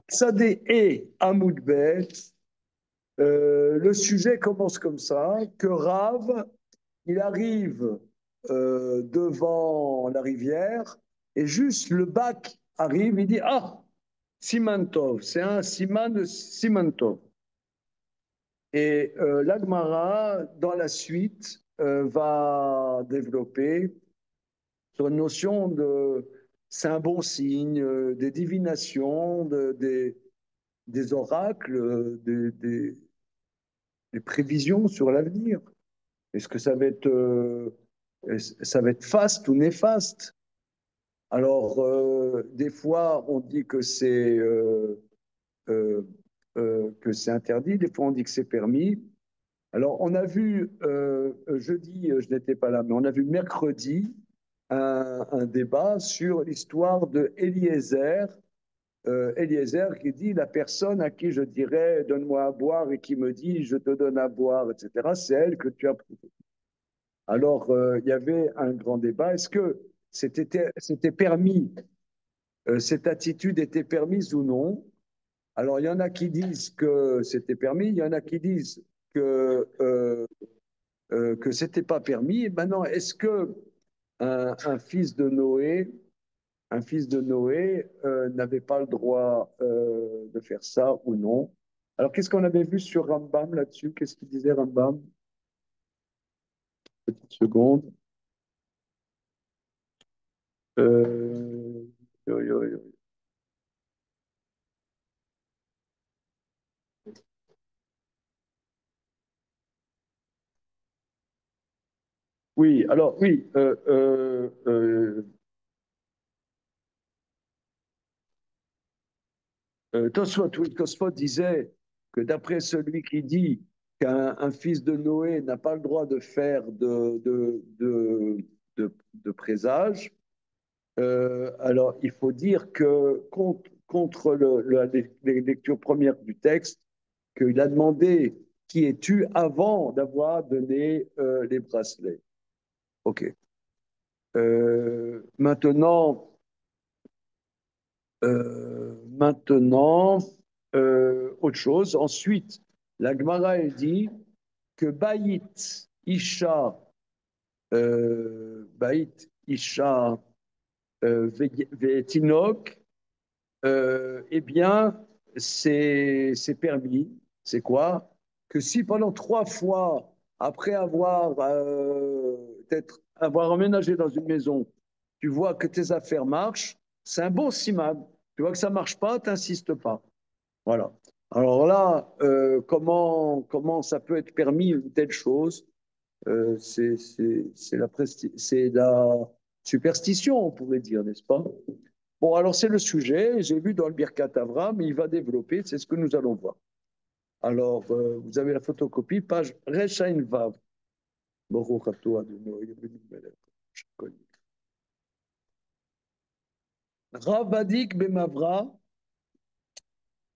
Tzadé et Hamoud Bet, le sujet commence comme ça, que Rav, il arrive devant la rivière et juste le bac arrive, il dit, ah, Simantov, c'est un Siman de Simantov. Et l'Agmara, dans la suite, va développer sur une notion de, c'est un bon signe, des divinations, des oracles, des prévisions sur l'avenir. Est-ce que ça va être faste ou néfaste? Alors, des fois, on dit euh, que c'est interdit, des fois, on dit que c'est permis. Alors, on a vu jeudi, je n'étais pas là, mais on a vu mercredi un débat sur l'histoire de Eliezer. Eliezer qui dit la personne à qui je dirais donne-moi à boire et qui me dit je te donne à boire, etc., c'est elle que tu as pris. Alors, il y avait un grand débat. Est-ce que c'était permis, cette attitude était permise ou non? Alors, il y en a qui disent que c'était permis, il y en a qui disent que c'était pas permis. Et maintenant, est-ce que un fils de Noé, n'avait pas le droit de faire ça ou non? Alors, qu'est-ce qu'on avait vu sur Rambam là-dessus? Qu'est-ce qu'il disait Rambam? Petite seconde. Yo, yo, yo. Oui, alors oui, Tosfot, oui, Tosfot disait que d'après celui qui dit qu'un fils de Noé n'a pas le droit de faire de présage, alors il faut dire que contre les lectures premières du texte, qu'il a demandé qui es-tu avant d'avoir donné les bracelets. OK. Maintenant, maintenant autre chose. Ensuite, la Gemara elle dit que Baït Isha Vetinok, eh bien, c'est permis. C'est quoi? Que si pendant 3 fois, après peut-être avoir emménagé dans une maison, tu vois que tes affaires marchent, c'est un bon siman. Tu vois que ça marche pas, tu n'insistes pas. Voilà. Alors là, comment ça peut être permis une telle chose? C'est la superstition, on pourrait dire, n'est-ce pas? Bon, alors c'est le sujet. J'ai vu dans le Birkat Avram, il va développer, c'est ce que nous allons voir. Alors, vous avez la photocopie, page Rechain Vav. Baruch atah Adonai, Yevenu melech haKol. Rav Badik Bemavra,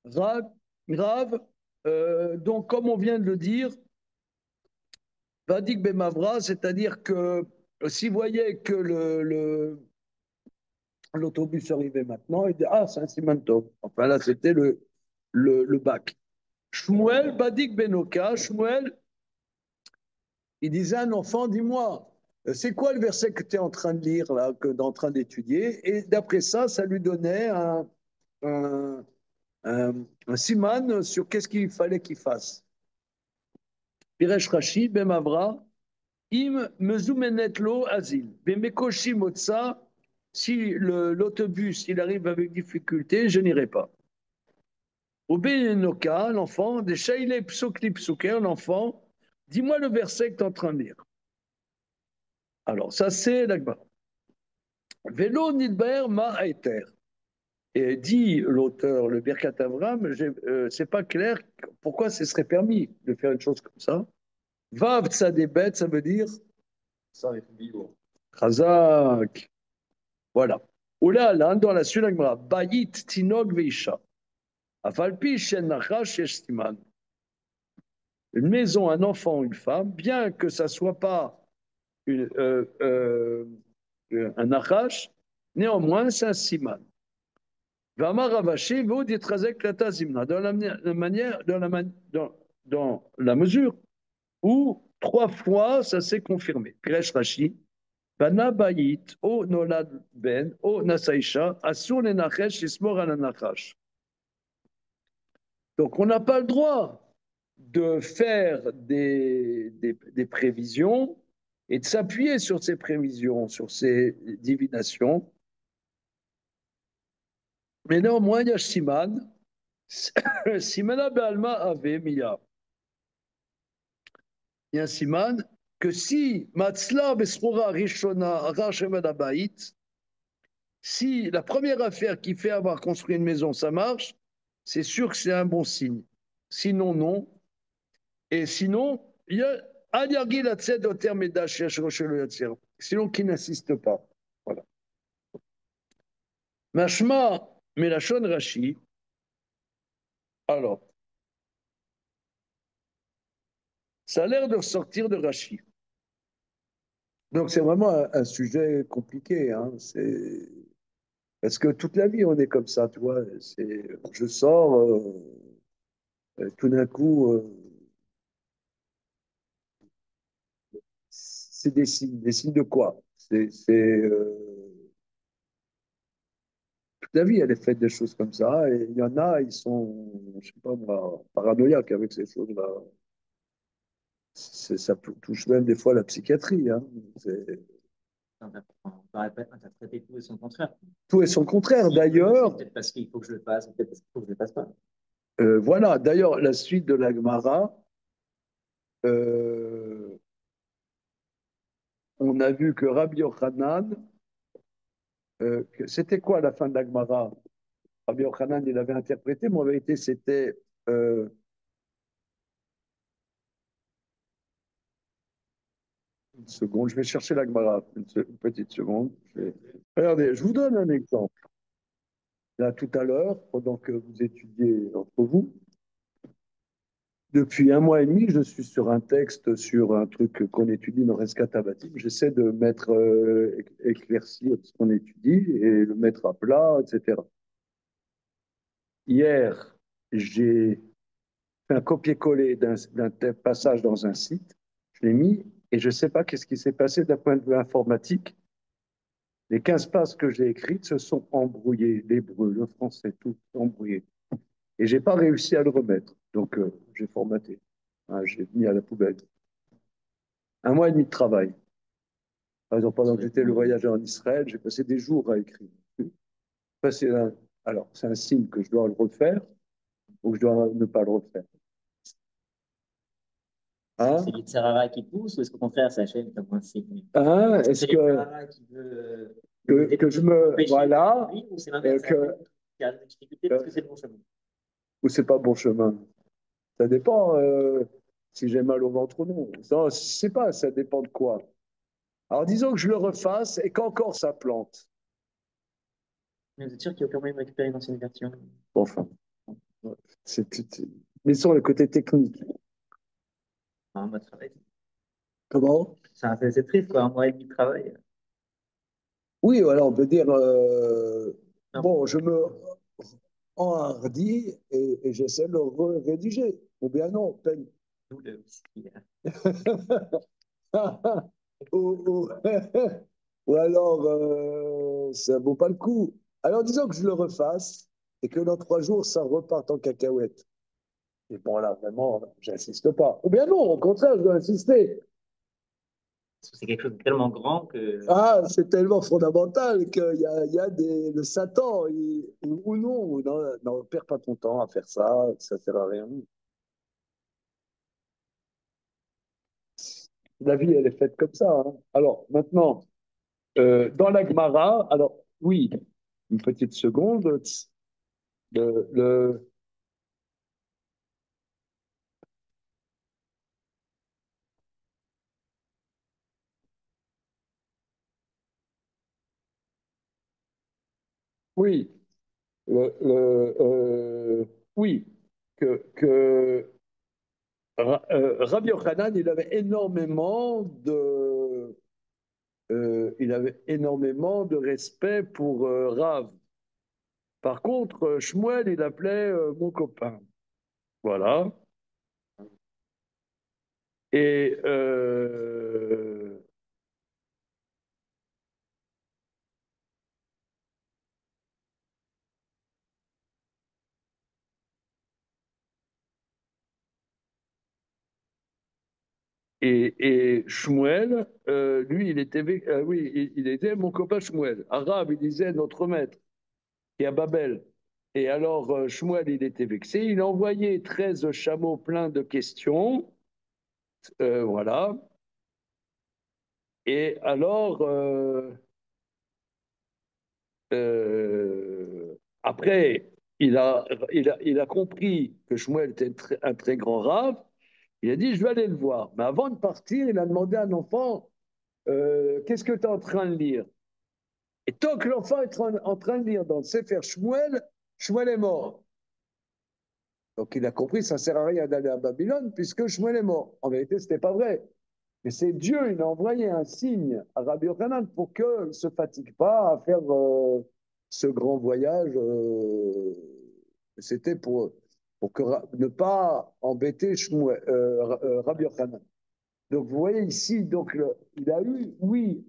Rav, Rav, donc comme on vient de le dire, Vadik Bemavra, c'est-à-dire que si vous voyez que l'autobus arrivait maintenant, il dit ah, c'est un Simantov. Enfin là, c'était le bac. Shmuel Badik Benoka, Shmuel, il disait à un enfant, dis-moi, c'est quoi le verset que tu es en train de lire, là, en train d'étudier? Et d'après ça, ça lui donnait un, un siman sur qu'est-ce qu'il fallait qu'il fasse. Piresh Rashi, Bemavra, Im Mezoumenet lo Azil, Bemekoshi Motsa, si l'autobus il arrive avec difficulté, je n'irai pas. Au Benoka, l'enfant, des Shaile Psokli Psuker, l'enfant, dis-moi le verset que tu es en train de lire. Alors, ça, c'est l'Agba. Vélo Nidber Ma Eter. Et dit l'auteur, le Birkat Avram, c'est pas clair pourquoi ce serait permis de faire une chose comme ça. Vav Tzadebet, ça veut dire Chazak. Voilà. Oula, là, dans la Sulagmara, Bayit Tinog Veisha. Afalpi Shen Nachash Yesh Siman. Une maison, un enfant, une femme, bien que ça soit pas une, un Nachash, néanmoins, c'est un Siman. V'amar Ravashi, V'od yitrazek lata zimna. Dans la manière, dans la mesure où 3 fois ça s'est confirmé. Piresh Rashi, Bana Bayit, O Nolad Ben, O Nasaisha, Asur Nenachesh, Ismor al Nachash. Donc on n'a pas le droit de faire des prévisions et de s'appuyer sur ces prévisions, sur ces divinations. Mais néanmoins, il y a Siman, Simana Be'alma Ave Miya. Il y a un Siman que si Matzla Besrora Rishona Rachem Abayit, si la première affaire qui fait avoir construit une maison, ça marche, c'est sûr que c'est un bon signe. Sinon, non. Et sinon, il y a Anyargi la tzed au terme d'H, sinon qui n'insiste pas. Voilà. Mashma Melachon Rashi. Alors, ça a l'air de ressortir de Rashi. Donc c'est vraiment un sujet compliqué. Hein. Parce que toute la vie, on est comme ça, tu vois. Je sors, tout d'un coup, c'est des signes de quoi? Toute la vie, elle est faite des choses comme ça. Et il y en a, ils sont, je sais pas moi, paranoïaques avec ces choses-là. Ça touche même des fois la psychiatrie. Hein. On va interpréter tout et son contraire. Tout est son contraire. Si D'ailleurs, peut-être parce qu'il faut que je le fasse, peut-être parce qu'il faut que je le fasse pas. voilà. D'ailleurs, la suite de la Gemara, euh, on a vu que Rabbi Yochanan, c'était quoi la fin de la Gemara? Rabbi Yochanan, il avait interprété, mais en vérité, c'était. Une seconde, je vais chercher la Gemara. Une petite seconde. Regardez, je vous donne un exemple. Là, tout à l'heure, pendant que vous étudiez entre vous, depuis 1 mois et demi, je suis sur un texte, sur un truc qu'on étudie dans Rescatabatim. J'essaie de mettre, éclaircir ce qu'on étudie et le mettre à plat, etc. Hier, j'ai fait un copier-coller d'un passage dans un site. Je l'ai mis et je ne sais pas qu'est-ce qui s'est passé d'un point de vue informatique. Les 15 pages que j'ai écrites se sont embrouillées. L'hébreu, le français, tout embrouillé. Et j'ai pas réussi à le remettre. Donc, j'ai formaté. Hein, j'ai mis à la poubelle. 1 mois et demi de travail. Par exemple, pendant que j'étais le voyageur en Israël, j'ai passé des jours à écrire. Alors, c'est un signe que je dois le refaire ou que je dois ne pas le refaire. Hein? C'est l'Itzerara qui pousse ou est-ce qu'au contraire, sa chaîne est comme un signe? Hein? Est-ce que Est-ce c'est que, l'Itzerara qui veut que je me. Voilà. lui ou c'est l'inverse, Que, qui a des difficultés parce que c'est le bon chemin? ou c'est pas bon chemin. Ça dépend si j'ai mal au ventre ou non. Non, je sais pas, ça dépend de quoi. Alors disons que je le refasse et qu'encore ça plante. Mais vous êtes sûr qu'il y a aucun moyen de récupérer une ancienne version? Enfin, mais sur le côté technique. En mode travail. Comment? C'est triste, quoi, 1 mois et demi de travail. Oui, alors on peut dire, Non, bon, je me enhardis et j'essaie de le rédiger. Ou bien non, peine. d'où le whisky. ou, ou- ou alors, ça vaut pas le coup. Alors disons que je le refasse et que dans 3 jours, ça reparte en cacahuète. Et bon, là, vraiment, j'insiste pas. Ou bien non, au contraire, je dois insister. Parce que c'est quelque chose de tellement grand que Ah, c'est tellement fondamental qu'il y a le Satan, ou non, non, non, perds pas ton temps à faire ça sert à rien. La vie, elle est faite comme ça. Hein. Alors, maintenant, dans la Gemara, alors, oui, une petite seconde, le, le- oui, oui, que Rabbi Yochanan, il avait énormément de respect pour Rav. Par contre, Shmuel, il appelait mon copain. Voilà. Et, et Shmuel, lui, oui, il était mon copain Shmuel. Arabe, il disait notre maître, qui est à Babel. Et alors, Shmuel, il était vexé. Il a envoyé 13 chameaux pleins de questions. Voilà. Et alors, après, il a compris que Shmuel était un très grand rave. Il a dit, je vais aller le voir. Mais avant de partir, il a demandé à un enfant, qu'est-ce que tu es en train de lire? Et tant que l'enfant est en train de lire dans le Sefer Shmuel, Shmuel est mort. Donc il a compris que ça ne sert à rien d'aller à Babylone puisque Shmuel est mort. En vérité, ce n'était pas vrai. Mais c'est Dieu, il a envoyé un signe à Rabbi Yochanan pour qu'il ne se fatigue pas à faire ce grand voyage. C'était pour ne pas embêter Rabbi Yochanan. Donc vous voyez ici, donc, il a eu, oui.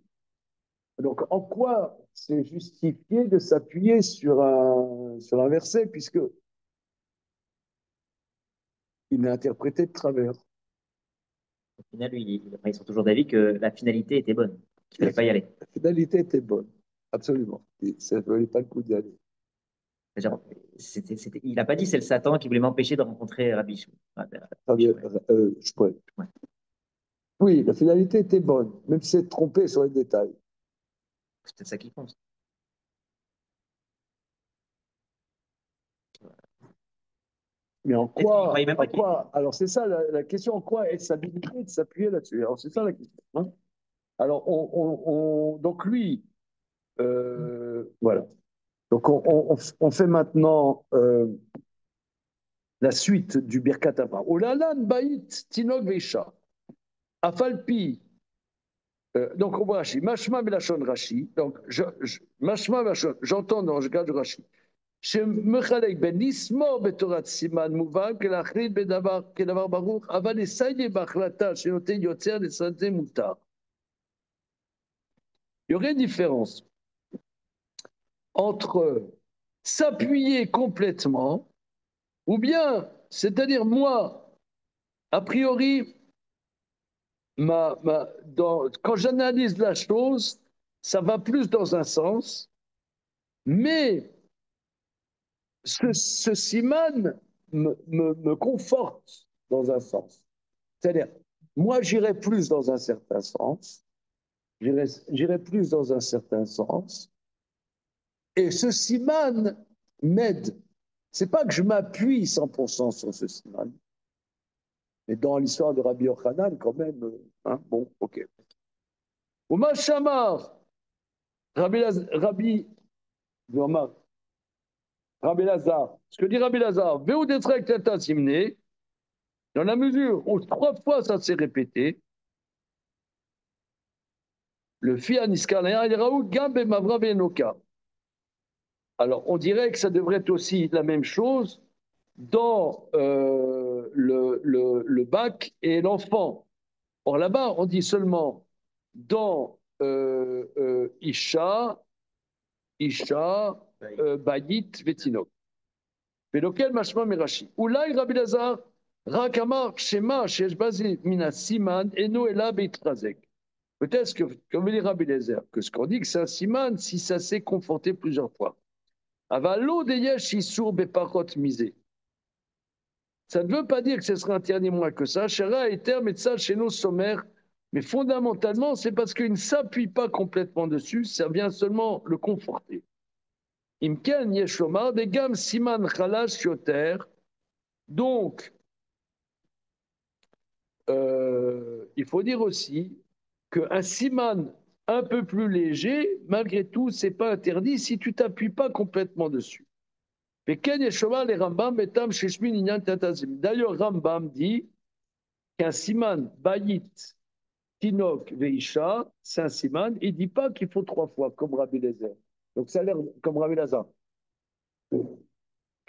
Donc en quoi c'est justifié de s'appuyer sur un verset puisque il l'a interprété de travers. Au final, lui, ils sont toujours d'avis que la finalité était bonne, qu'il ne fallait pas y aller. La finalité était bonne, absolument. Et ça ne valait pas le coup d'y aller. C'est-à-dire, il n'a pas dit c'est le Satan qui voulait m'empêcher de rencontrer Rabbi Shmuel. Je pourrais. Ouais. Oui, la finalité était bonne, même si c'est trompé sur les détails. C'est peut-être ça qui compte. Mais en Peut-être qu'il ne quoi, croyait même pas qu'il. alors c'est ça la question, en quoi est-ce habilité de s'appuyer là-dessus? Alors c'est ça la question. Hein. Alors donc lui, voilà. Donc on fait maintenant la suite du Birkat Avram. Olalan Baït Tinok Veisha. Afalpi. Donc on voit Rashi. Mashma Belachon Rashi. Donc Mashma Belachon, j'entends dans le cas de Rashi. שמחלק בין לשמור בתורת סימן מובן כלהחליט כדבר ברוך, אבל לסייע בהחלטה שנותן יוצר לסנטה מותר. Il y aurait une différence entre s'appuyer complètement ou bien, c'est-à-dire moi, a priori, quand j'analyse la chose, ça va plus dans un sens, mais ce siman me conforte dans un sens. C'est-à-dire, moi, j'irai plus dans un certain sens, j'irai plus dans un certain sens, et ce siman m'aide. C'est pas que je m'appuie 100% sur ce siman, mais dans l'histoire de Rabbi Yochanan, quand même, hein, bon, ok. Uma Shamar, Rabbi Lazar, ce que dit Rabbi Lazar, Veu Detrek Tata Simne, dans la mesure où 3 fois ça s'est répété, le Fia Niskanaya, il Raoul Gambe Mavra Benoka. Alors, on dirait que ça devrait être aussi la même chose dans le bac et l'enfant. Or, là-bas, on dit seulement dans Isha, Bayit, Vetinok. Mais lequel machma merashi. Oulai Rabbi Lazar, Rakamar, Shema, Sheshbazi, Mina Siman, Eno Ela Beitrazek. Peut-être que, comme dit Rabbi Lazar, que ce qu'on dit que c'est un siman si ça s'est conforté plusieurs fois. Avalo de yesh isur beparot misé. Ça ne veut pas dire que ce sera interdit moins que ça. Shara et terme et ça chez nos sommaires. Mais fondamentalement, c'est parce qu'il ne s'appuie pas complètement dessus, ça vient seulement le conforter. Imken yeshomar des gammes siman chalash yoter. Donc, il faut dire aussi qu'un siman un peu plus léger, malgré tout, c'est pas interdit si tu t'appuies pas complètement dessus. D'ailleurs, Rambam dit qu'un siman bayit, tinok, veisha, c'est un siman. Il ne dit pas qu'il faut 3 fois, comme Rabbi Lezer. Donc ça a l'air comme Rabbi Lazar.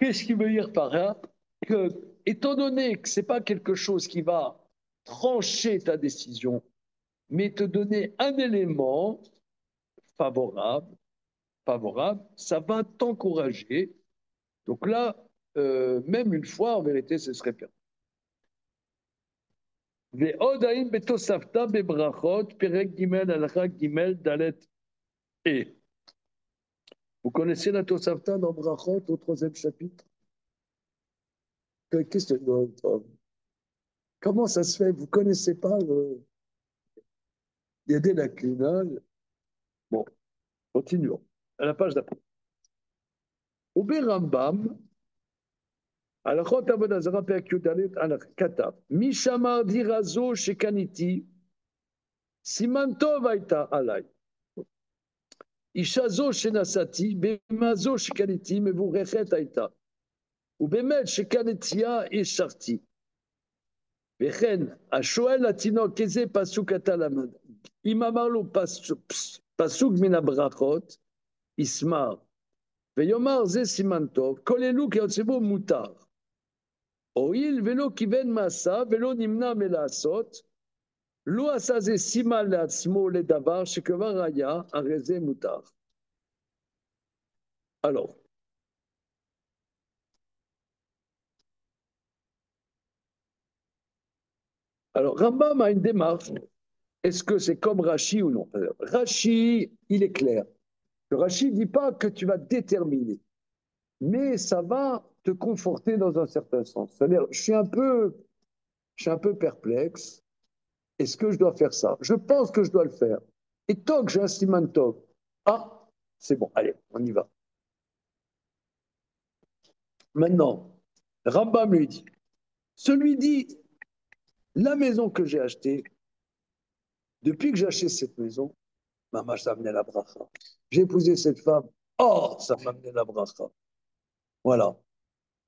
Qu'est-ce qu'il veut dire par là? Que, étant donné que ce n'est pas quelque chose qui va trancher ta décision, mais te donner un élément favorable, ça va t'encourager. Donc là, même une fois, en vérité, ce serait bien. ועוד האם בתוספתא בברכות, פרק ג' הלכה ג' ד' et. Vous connaissez la Tosafta dans Brachot, au troisième chapitre? Qu'est-ce que comment ça se fait? Vous ne connaissez pas il y a des lacunes. Hein. Bon, continuons. À la page d'après. Au Rambam, הלכות עבודה זרה פרק י"ד כתב מי שאמר דירה זו שקניתי סימן טוב הייתה עליי. אישה זו שנשאתי בהמה זו שקניתי מבורכת הייתה. ובאמת שקניתיה השרתי. וכן השואל לתינוק איזה פסוק אתה למד. אם אמר לו פסוק מן הברכות ישמח ויאמר זה סימן טוב כל אלו כיוצא בו מותר. הואיל ולא כיוון מעשה ולא נמנע מלעשות, לא עשה זה סימן לעצמו לדבר שכבר היה, הרי זה מותר. Alors, Rambam a une démarche. Est-ce que c'est comme Rashi ou non? Rashi, il est clair. Rashi ne dit pas que tu vas déterminer, mais ça va te conforter dans un certain sens. C'est-à-dire, je suis un peu perplexe. Est-ce que je dois faire ça? Je pense que je dois le faire. Et tant que j'ai un siman tov, ah, c'est bon, allez, on y va. Maintenant, Rambam lui dit, celui dit, la maison que j'ai achetée, depuis que j'ai acheté cette maison, maman, ça m'a amené la bracha. J'ai épousé cette femme, oh, ça m'a amené la bracha. Voilà.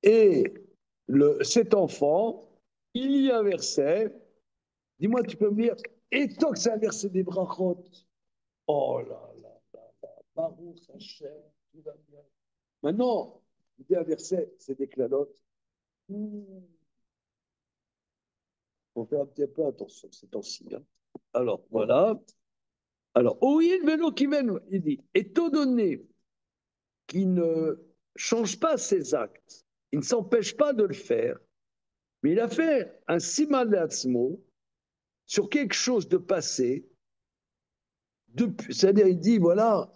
Et cet enfant, il y a un verset, dis-moi, tu peux me dire, et tant que c'est un verset des brachot, oh là là là là, Baruch Hashem, tout va bien. Maintenant, il y a un verset, c'est des clalotes. Il faut faire un petit peu attention ces temps-ci. Hein. Alors, voilà. Alors, Oïl Velo Kiven, il dit, étant donné qu'il ne change pas ses actes, il ne s'empêche pas de le faire, mais il a fait un siman le'atzmo sur quelque chose de passé, c'est-à-dire il dit, voilà,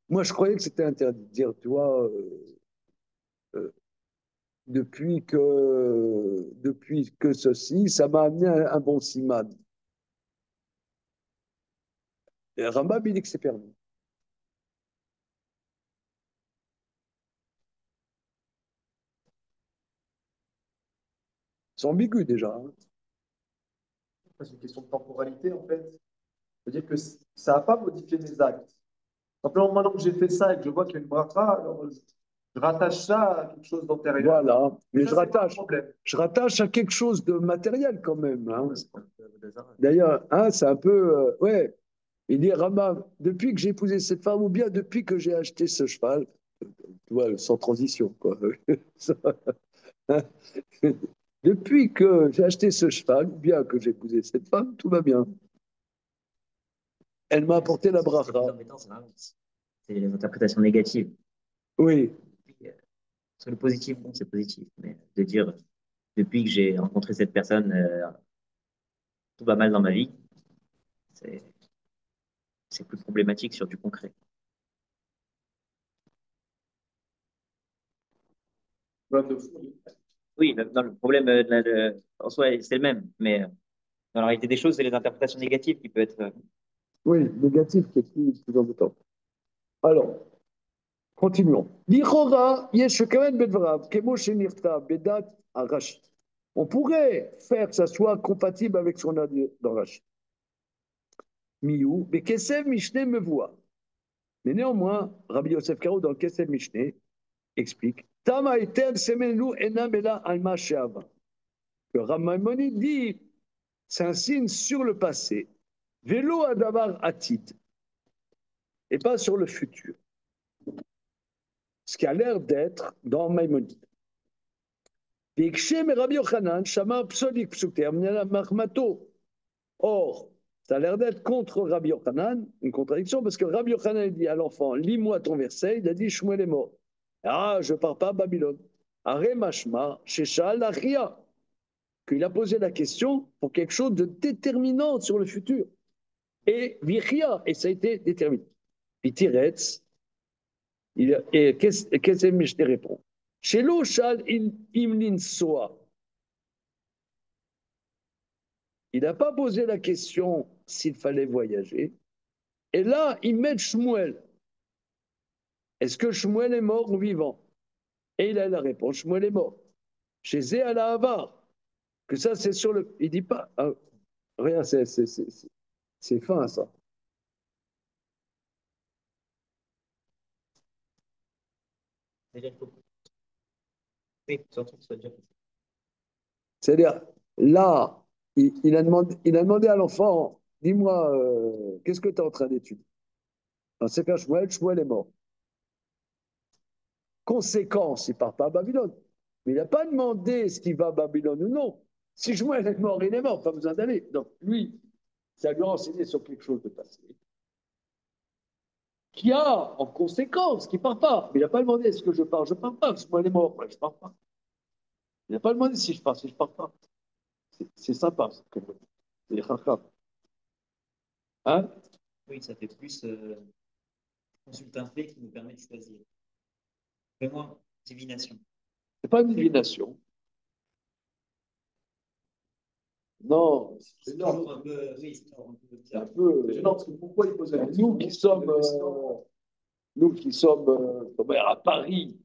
moi je croyais que c'était interdit de dire, tu vois, euh, depuis que ceci, ça m'a amené un bon siman. Et Rambam, il dit que c'est permis. C'est ambigu déjà. Hein. C'est une question de temporalité, en fait. C'est-à-dire que ça n'a pas modifié mes actes. Simplement, maintenant que j'ai fait ça et que je vois qu'il y a une bracha, alors je rattache ça à quelque chose d'antérieur. Voilà, mais ça, je rattache à quelque chose de matériel quand même. Hein. D'ailleurs, hein, c'est un peu, ouais, il dit Rambam, depuis que j'ai épousé cette femme ou bien depuis que j'ai acheté ce cheval, tu vois, sans transition, quoi. Depuis que j'ai acheté ce cheval ou bien que j'ai épousé cette femme, tout va bien. Elle m'a apporté la bracha. C'est les interprétations négatives. Oui. Sur le positif, bon, c'est positif. Mais de dire, depuis que j'ai rencontré cette personne, tout va mal dans ma vie, c'est plus problématique sur du concret. Oui, dans le problème en soi, c'est le même. Mais dans la réalité des choses, c'est les interprétations négatives qui peuvent être. Oui, négatif qui est plus embêtant. Alors, continuons. On pourrait faire que ça soit compatible avec ce qu'on a dit dans Rashi. Miou, mais Kesef Mishneh me voit. Mais néanmoins, Rabbi Yosef Karo dans le Kesef Mishneh explique Tama etel semenu enamela alma sheava. Que Ramaimoni dit c'est un signe sur le passé. Velo adavar atid. Et pas sur le futur. ce qui a l'air d'être dans Maïmonide. Rabbi Yochanan, Shamar Psolik Psukter, Mahmato. Or, ça a l'air d'être contre Rabbi Yochanan, une contradiction, parce que Rabbi Yochanan dit à l'enfant, lis-moi ton verset, il a dit, Shmuel est mort. Ah, je ne pars pas à Babylone. Are Mashma, Shesha, Lachia, qu'il a posé la question pour quelque chose de déterminant sur le futur. Et Vichia, et ça a été déterminé. Puis Tiretz, et qu'est-ce que je te réponds? Chez l'Oshal Imlin Soa, il n'a pas posé la question s'il fallait voyager. Et là, il met Shmuel. Est-ce que Shmuel est mort ou vivant? Et il a la réponse, Shmuel est mort. Chez Zé Avar, que ça c'est sur le... Il dit pas... Ah, rien, c'est fin ça. C'est-à-dire, là, il a demandé à l'enfant, dis-moi, qu'est-ce que tu es en train d'étudier? C'est qu'un Shmuel est mort. Conséquence, il ne part pas à Babylone. Mais il n'a pas demandé est-ce qu'il va à Babylone ou non. Si Shmuel est mort, il est mort, pas besoin d'aller. Donc lui, ça lui a renseigné sur quelque chose de passé. Qui a, en conséquence, qui ne part pas. Mais il n'a pas demandé est-ce que je pars, je ne pars pas. Shmuel est mort, je ne pars pas. Il n'a pas demandé si je pars, si je ne pars pas. C'est sympa. C'est rachab. Hein? Oui, ça fait plus consulte un fait qui nous permet de choisir. Vraiment, divination. C'est pas une divination. Non, c'est toujours un peu, oui, c'est un peu. Non, parce que pourquoi il pose la question? Nous qui sommes à Paris,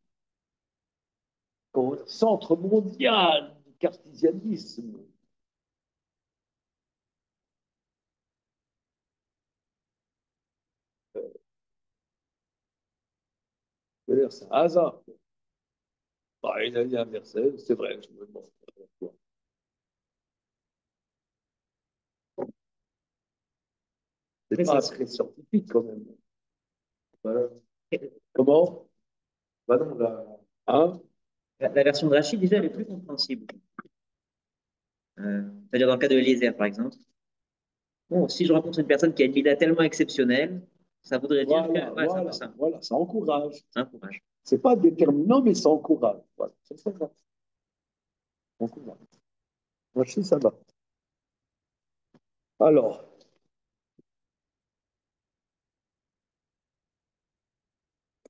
au centre mondial du cartésianisme, c'est un hasard. Bah, il a dit un verset, c'est vrai. C'est pas très scientifique quand même. Voilà. Comment? Bah non, là. Hein? La version de Rachid, déjà, elle est plus compréhensible. C'est-à-dire dans le cas de Eliezer, par exemple. Bon, si je rencontre une personne qui a une vida tellement exceptionnelle, ça voudrait dire que ouais, c'est un peu ça. Voilà, ça encourage. Ça encourage. C'est pas déterminant, mais ça encourage. Voilà, c'est ça. Ça encourage. Merci, ça va. Alors,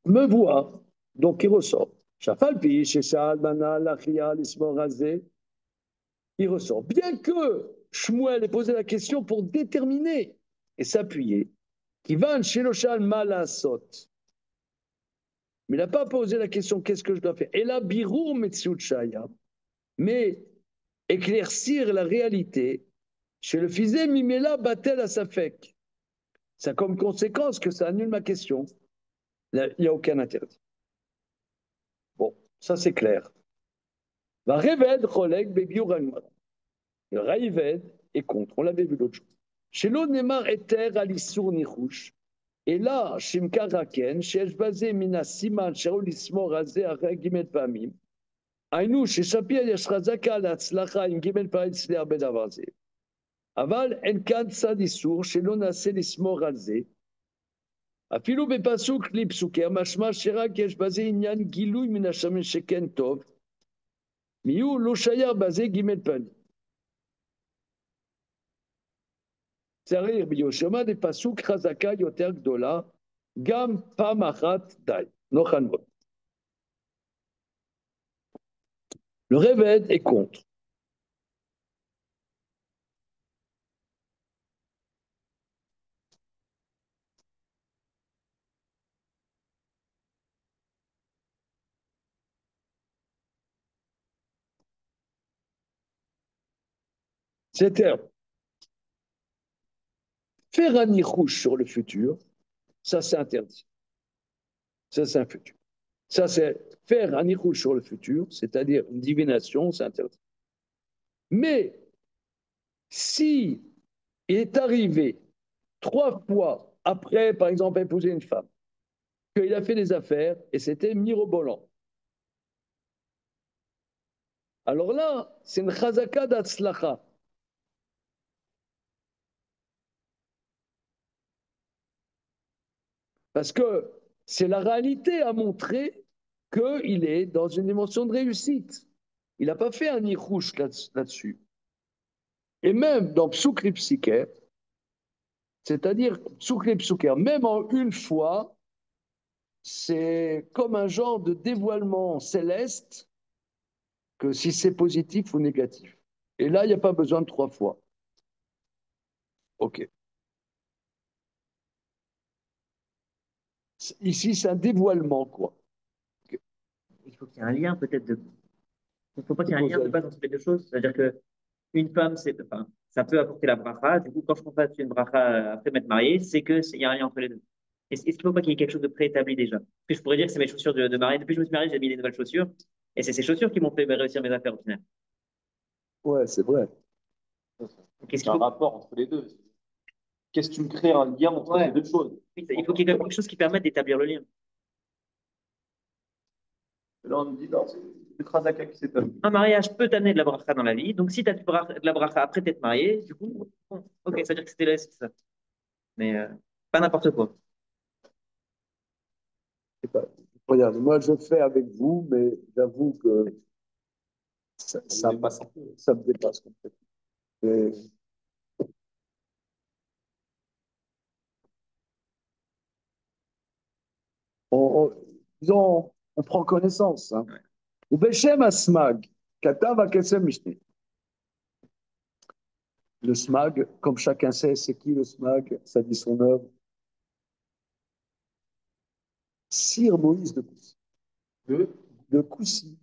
me voit, donc il ressort. Chafalpi, chez Shaalbana, Lachia, l'Ismorazé, il ressort. Bien que Shmuel ait posé la question pour déterminer et s'appuyer, qui va chez Lochal Malasot. Mais il n'a pas posé la question qu'est-ce que je dois faire. Et là, Birou Metsuchaya, mais éclaircir la réalité chez le fils Mimela Batel à Safek. Ça a comme conséquence que ça annule ma question. Il n'y a aucun interdit. Bon, ça c'est clair. Va Reved, Cholek, Bebiuranma. Le Raïved est contre, on l'avait vu l'autre jour. Chez l'Onemar Eter, Alissour, Nichouch. Et là, Shimka Raken, chez Eshbazé, Mina, Siman, Shaolismo, Razé, Arek, Gimet, Pamim. היינו ששפיע יש חזקה להצלחה עם ג' פעם אצלי הרבה דבר זה. אבל אין כאן צד איסור שלא נעשה לסמור על זה. אפילו בפסוק לפסוקר משמע שרק יש בזה עניין גילוי מן השמש שכן טוב, מיהו לא שייך בזה ג' פנים. צריך ביושמה לפסוק חזקה יותר גדולה, גם פעם אחת די, נוחן מאוד. Le Réved est contre. C'est-à-dire, faire un nichouche sur le futur, ça c'est interdit. Ça c'est un futur. Ça c'est faire un nichouche sur le futur, c'est-à-dire une divination, c'est interdit. Mais si il est arrivé 3 fois après, par exemple, épouser une femme, qu'il a fait des affaires et c'était mirobolant. Alors là, c'est une chazaka d'atzlacha. Parce que c'est la réalité à montrer qu'il est dans une dimension de réussite. Il n'a pas fait un nichouche là-dessus. Et même dans Psoukri Psiker, c'est-à-dire Psoukri Psiker, même en une fois, c'est comme un genre de dévoilement céleste que si c'est positif ou négatif. Et là, il n'y a pas besoin de 3 fois. OK. Ici, c'est un dévoilement, quoi. Okay. Il faut qu'il y ait un lien peut-être de. Il ne faut pas qu'il y ait un lien de base entre les deux choses. C'est-à-dire que une femme, enfin, ça peut apporter la bracha. Du coup, quand je constate une bracha après m'être marié, c'est qu'il y a un lien entre les deux. Est-ce qu'il ne faut pas qu'il y ait quelque chose de préétabli déjà? Parce que je pourrais dire que c'est mes chaussures de mariée. Depuis que je me suis marié, j'ai mis des nouvelles chaussures. Et c'est ces chaussures qui m'ont fait réussir mes affaires au final. Ouais, c'est vrai. Qu'est-ce Il y qu'il a un faut? rapport entre les deux. Qu'est-ce que tu me crées un lien entre Ouais. ces deux choses? Il faut qu'il y ait quelque chose qui permette d'établir le lien. Là, on me dit, non, c'est le Khazaka qui s'étonne. Un mariage peut t'amener de la bracha dans la vie. Donc, si tu as de la bracha après t'être marié, du coup, bon, ok, ça veut dire que c'était là, c'est ça. Mais pas n'importe quoi. Pas, regarde, moi, je fais avec vous, mais j'avoue que ça me dépasse complètement. Et on, disons, on prend connaissance. Hein. Ouais. Ou Beshem Asmag, Katav Akesem Mishne. Le SMAG, comme chacun sait, c'est qui le SMAG? Ça dit son œuvre. Sir Moïse de Coucy. De Coucy.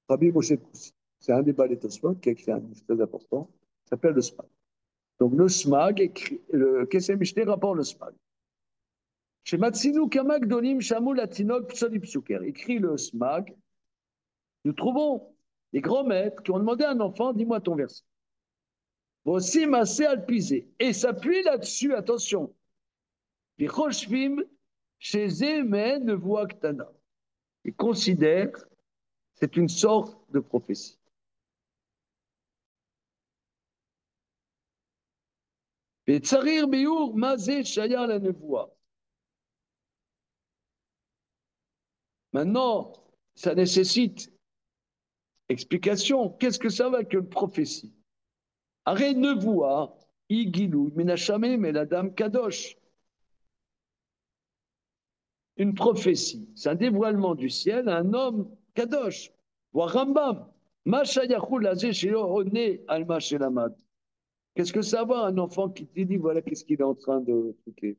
Rabbi Moshe de Coucy. C'est un des balais Tosfot qui a écrit un livre très important. Ça s'appelle le SMAG. Donc le SMAG, écrit, le Kesem Mishne rapporte le SMAG. Chez Matsinu Kamak Donim Shamou Latinok Psoli Psuker, écrit le SMAG, nous trouvons les grands maîtres qui ont demandé à un enfant, dis-moi ton verset. Voici Massé Alpisé. Et s'appuie là-dessus, attention. Les Choshvim, chez Zémen, ne voient que Tana. Ils considèrent que c'est une sorte de prophétie. Et Tsarir Biour, Mazé Shaya la Nevoa. Maintenant, ça nécessite explication. Qu'est-ce que ça va qu'une prophétie? Arrête Nevoa, Igilou, Minachame, mais la dame Kadosh. Une prophétie, c'est un dévoilement du ciel à un homme Kadosh. Voir Rambam. Qu'est-ce que ça va, un enfant qui te dit, voilà, qu'est-ce qu'il est en train de truquer?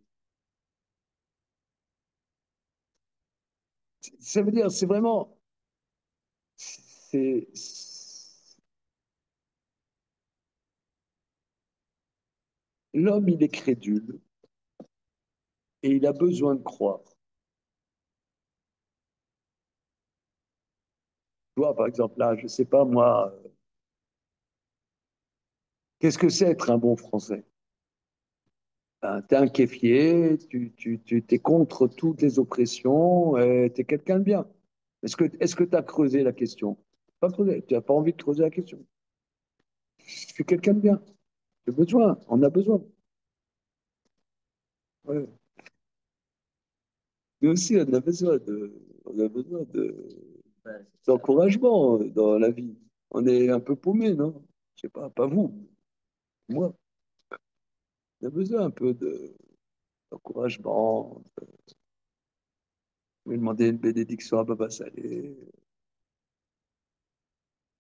Ça veut dire, c'est vraiment. C'est. L'homme, il est crédule et il a besoin de croire. Tu vois, par exemple, là, je ne sais pas, moi, qu'est-ce que c'est être un bon Français? Ben, tu es un kéfier, tu es contre toutes les oppressions, tu es quelqu'un de bien. Est-ce que tu as creusé la question? Pas creusé, tu n'as pas envie de creuser la question. Je suis quelqu'un de bien. J'ai besoin, on a besoin. Ouais. Nous aussi, on a besoin Ouais, d'encouragement dans la vie. On est un peu paumé, non? Je sais pas vous, moi. On a besoin un peu d'encouragement. Je vais demander une bénédiction à Baba Salé.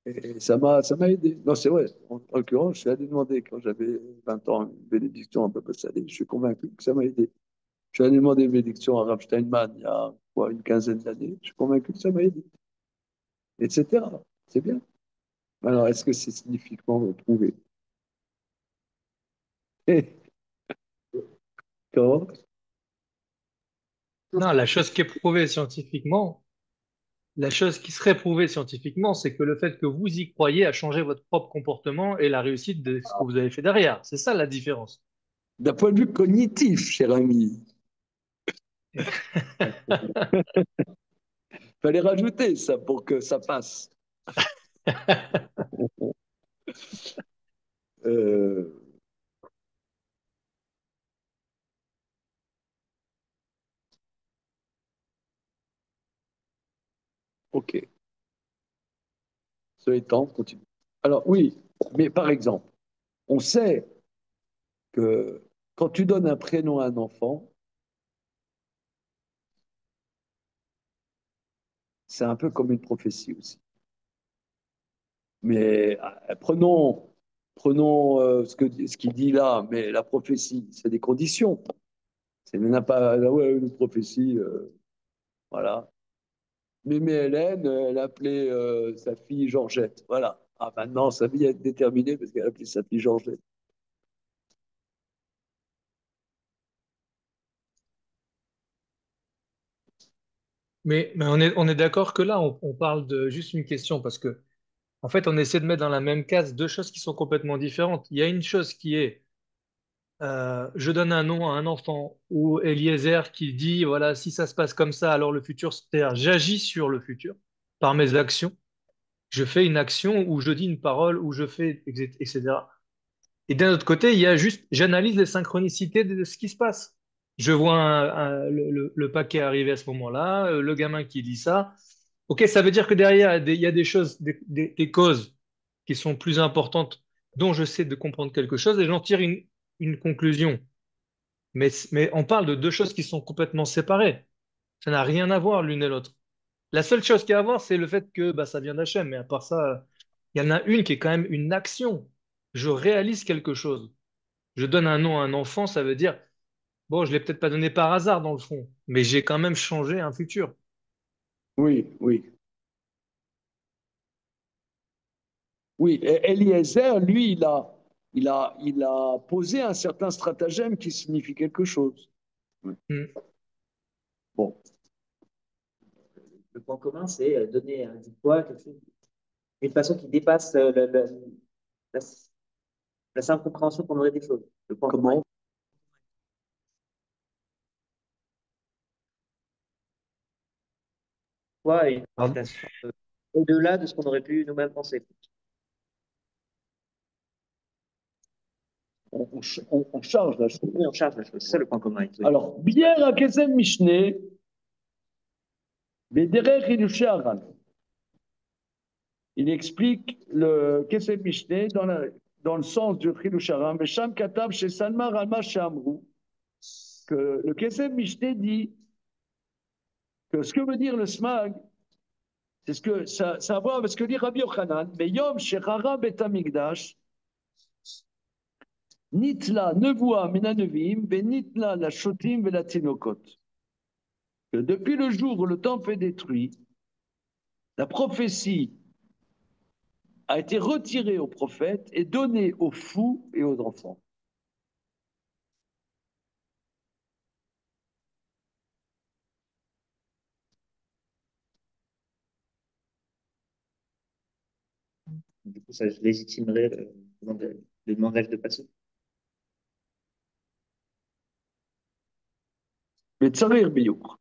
Et ça m'a aidé. Non, c'est vrai. En l'occurrence, je suis allé demander quand j'avais 20 ans une bénédiction à Baba Salé. Je suis convaincu que ça m'a aidé. Je suis allé demander une bénédiction à Rav Steinman il y a quoi, une quinzaine d'années. Je suis convaincu que ça m'a aidé. Etc. C'est bien. Alors, est-ce que c'est significativement prouvé? Comment? Non, la chose qui est prouvée scientifiquement, la chose qui serait prouvée scientifiquement, c'est que le fait que vous y croyez a changé votre propre comportement et la réussite de ce que vous avez fait derrière. C'est ça la différence. D'un point de vue cognitif, cher ami. Fallait rajouter ça pour que ça passe. Euh, ok. Ce étant, on continue. Alors oui, mais par exemple, on sait que quand tu donnes un prénom à un enfant, c'est un peu comme une prophétie aussi. Mais prenons ce qu'il dit là, mais la prophétie, c'est des conditions. C'est n'a pas ouais, une prophétie, voilà. Mémé Hélène, elle appelait sa fille Georgette. Voilà. Ah, maintenant, sa vie est déterminée parce qu'elle appelait sa fille Georgette. Mais on est d'accord que là, on parle de juste une question parce que, en fait, on essaie de mettre dans la même case deux choses qui sont complètement différentes. Il y a une chose qui est, je donne un nom à un enfant ou Eliezer qui dit, voilà, si ça se passe comme ça, alors le futur, c'est-à-dire j'agis sur le futur par mes actions. Je fais une action ou je dis une parole ou je fais, etc. Et d'un autre côté, il y a juste, j'analyse les synchronicités de ce qui se passe. Je vois le paquet arriver à ce moment-là, le gamin qui dit ça. Ok, ça veut dire que derrière, il y a des choses, des causes qui sont plus importantes dont je sais de comprendre quelque chose et j'en tire une conclusion. Mais on parle de deux choses qui sont complètement séparées. Ça n'a rien à voir l'une et l'autre. La seule chose qu'il y a à voir, c'est le fait que bah, ça vient d'Hachem. Mais à part ça, il y en a une qui est quand même une action. Je réalise quelque chose. Je donne un nom à un enfant, ça veut dire, bon, je l'ai peut-être pas donné par hasard dans le fond, mais j'ai quand même changé un futur. Oui, oui. Oui, Eliezer, lui, il a posé un certain stratagème qui signifie quelque chose. Oui. Hmm. Bon, Le point commun, c'est donner du poids à quelque chose d'une façon qui dépasse la, la simple compréhension qu'on aurait des choses. Le point commun est comment? quoi et une Pardon. interprétation au-delà de ce qu'on aurait pu nous-mêmes penser. On charge la chose. Oui, on charge la chose. C'est ça le point commun. Oui. Alors, Bière à Kesem Mishneh, Bederer Hidushé Haran. Il explique le Kesem Mishneh dans le sens du Hidushé Haran, Vesham Katab chez Salma Ralma chez Amrou, que le Kesem Mishneh dit que ce que veut dire le smag, c'est ce que ça a à voir avec ce que dit Rabbi Yochanan, mais Yom Shechara Betamikdash, Nitla Nevoa Minanevim, Benitla la Shotim la Tinokot. Que depuis le jour où le temple est détruit, la prophétie a été retirée aux prophètes et donnée aux fous et aux enfants. Du coup, ça légitimerait le langage de passé. וצריך ביוך.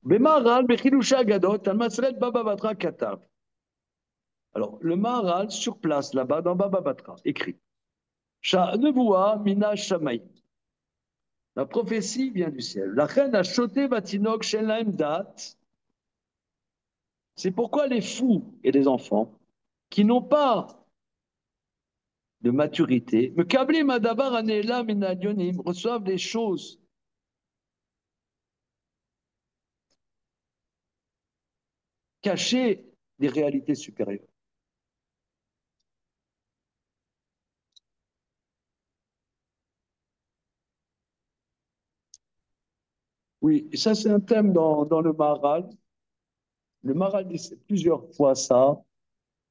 במהר"ל, בחידושי אגדות, על מסילת בבא בתרא כתב. Alors, le Maharal, sur place, là-bas, dans Baba Batra, écrit Sha'nevoua mina shamaï. La prophétie vient du ciel. La reine a choté vatinok shelaim dat. C'est pourquoi les fous et les enfants qui n'ont pas de maturité, me câbler madabar anela minadionim, reçoivent des choses cachées des réalités supérieures. Oui, et ça c'est un thème dans le Maharal. Le Maharal dit plusieurs fois ça.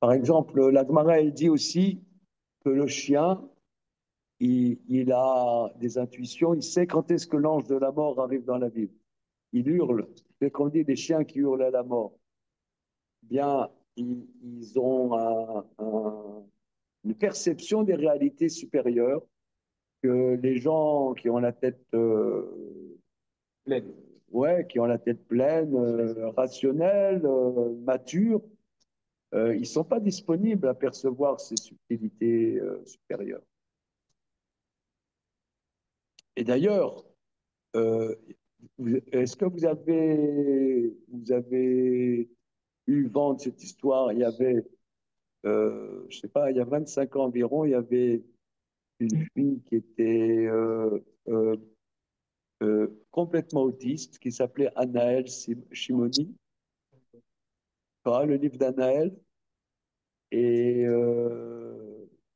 Par exemple, la Gemara, elle dit aussi que le chien, il a des intuitions, il sait quand est-ce que l'ange de la mort arrive dans la ville. Il hurle. Dès qu'on dit des chiens qui hurlent à la mort, bien, ils ont une perception des réalités supérieures que les gens qui ont la tête pleine ouais, qui ont la tête pleine, rationnels, matures, ils ne sont pas disponibles à percevoir ces subtilités supérieures. Et d'ailleurs, euh, est-ce que vous avez eu vent de cette histoire? Il y avait, je sais pas, il y a 25 ans environ, il y avait une fille qui était euh, complètement autiste, qui s'appelait Anaël Shimoni, pas le livre d'Anaël. Et,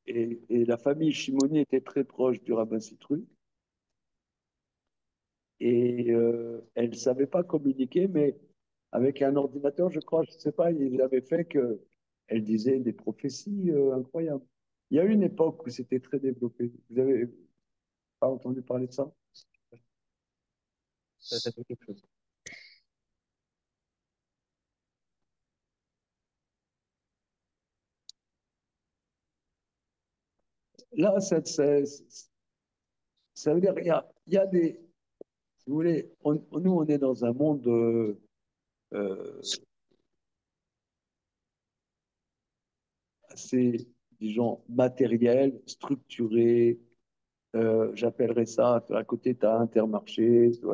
et la famille Shimoni était très proche du rabbin Citru. Et elle ne savait pas communiquer, mais avec un ordinateur, je crois, je ne sais pas, il avait fait que elle disait des prophéties incroyables. Il y a eu une époque où c'était très développé. Vous n'avez pas entendu parler de ça? Ça fait quelque chose. Là, ça veut dire il y a des, si vous voulez, nous, on est dans un monde euh, assez, disons, matériel, structuré. J'appellerais ça, à côté, tu as Intermarché, tu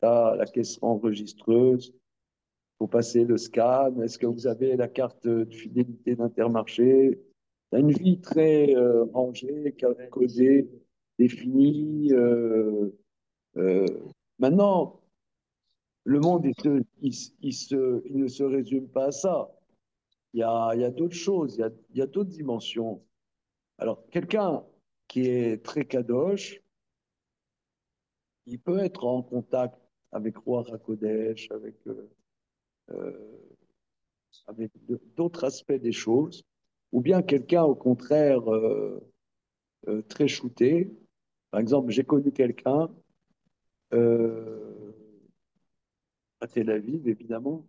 as la caisse enregistreuse, il faut passer le scan. Est-ce que vous avez la carte de fidélité d'Intermarché? Tu as une vie très rangée, codée, définie. Euh, Maintenant, le monde, il ne se résume pas à ça. Il y a d'autres choses, il y a d'autres dimensions. Alors, quelqu'un qui est très kadosh, il peut être en contact avec Roi Hakodesh, euh, avec d'autres aspects des choses, ou bien quelqu'un au contraire très shooté. Par exemple, j'ai connu quelqu'un euh, à Tel Aviv, évidemment,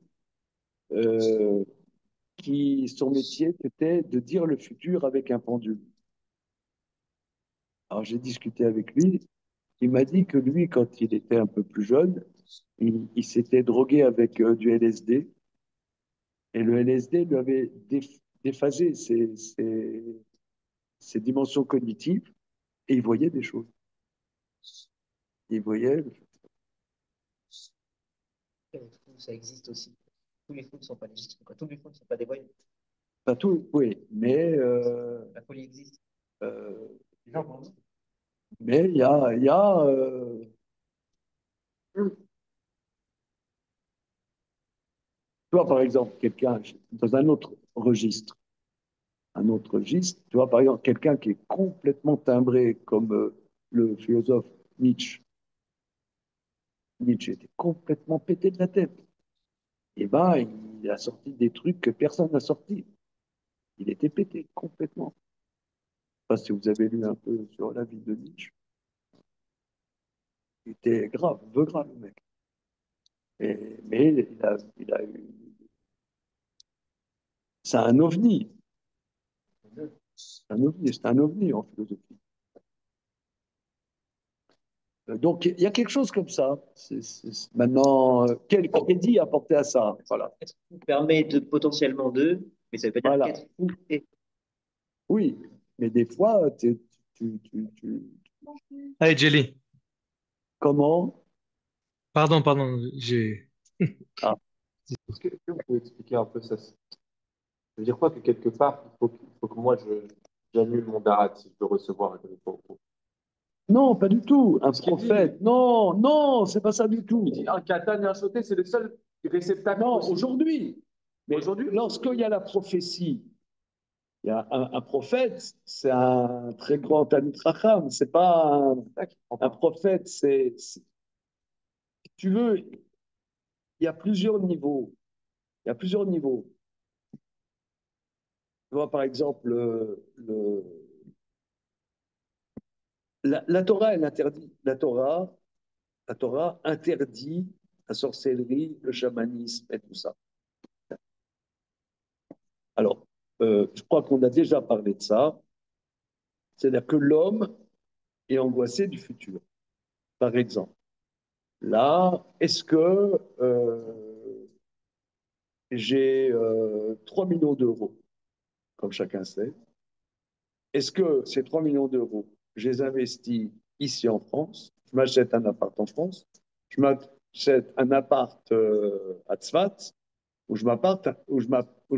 euh, qui son métier c'était de dire le futur avec un pendule. Alors j'ai discuté avec lui, il m'a dit que lui, quand il était un peu plus jeune, il s'était drogué avec du LSD. Et le LSD lui avait déphasé ses dimensions cognitives et il voyait des choses. Il voyait, Les fous, ça existe aussi. Tous les fous ne sont pas légitimes, quoi. Tous les fous ne sont pas des voyous. pas tout, oui, La folie existe. euh, Non, mais il y a tu vois, par exemple, quelqu'un dans un autre registre, tu vois, par exemple, quelqu'un qui est complètement timbré comme le philosophe Nietzsche. Nietzsche était complètement pété de la tête. Et ben, il a sorti des trucs que personne n'a sorti. Il était pété complètement. Je ne sais pas si vous avez lu un peu sur la vie de Nietzsche. Il était grave, veut grave, le mec. Mais il a eu. C'est un ovni. C'est un ovni en philosophie. Donc, il y a quelque chose comme ça. Maintenant, quel crédit apporter à ça? Voilà. Être fou permet de potentiellement d'eux, mais ça ne veut pas dire Voilà. qu'être fou est. Oui. Mais des fois, Allez, Jelly. comment? Pardon, j'ai. Ah, est-ce que vous pouvez expliquer un peu ça? Ça veut dire quoi que quelque part, il faut que moi, j'annule mon darat si je veux recevoir un cadeau pour vous? non, pas du tout. Un Ce qu'il dit, prophète. Non, non, c'est pas ça du tout. il dit un katan et un sauté, c'est le seul réceptacle Non, possible. aujourd'hui. Mais Aujourd'hui? lorsqu'il y a la prophétie, il y a un prophète, c'est un très grand Talmid Chacham. C'est pas un prophète, si tu veux, il y a plusieurs niveaux. Il y a plusieurs niveaux. Tu vois, par exemple, la Torah, elle interdit. La Torah interdit la sorcellerie, le chamanisme et tout ça. Alors, je crois qu'on a déjà parlé de ça. C'est-à-dire que l'homme est angoissé du futur. Par exemple, Là, est-ce que j'ai 3 millions d'euros, comme chacun sait? Est-ce que ces 3 millions d'euros, je les investis ici en France? Je m'achète un appart en France, je m'achète un appart à Tzfat, ou je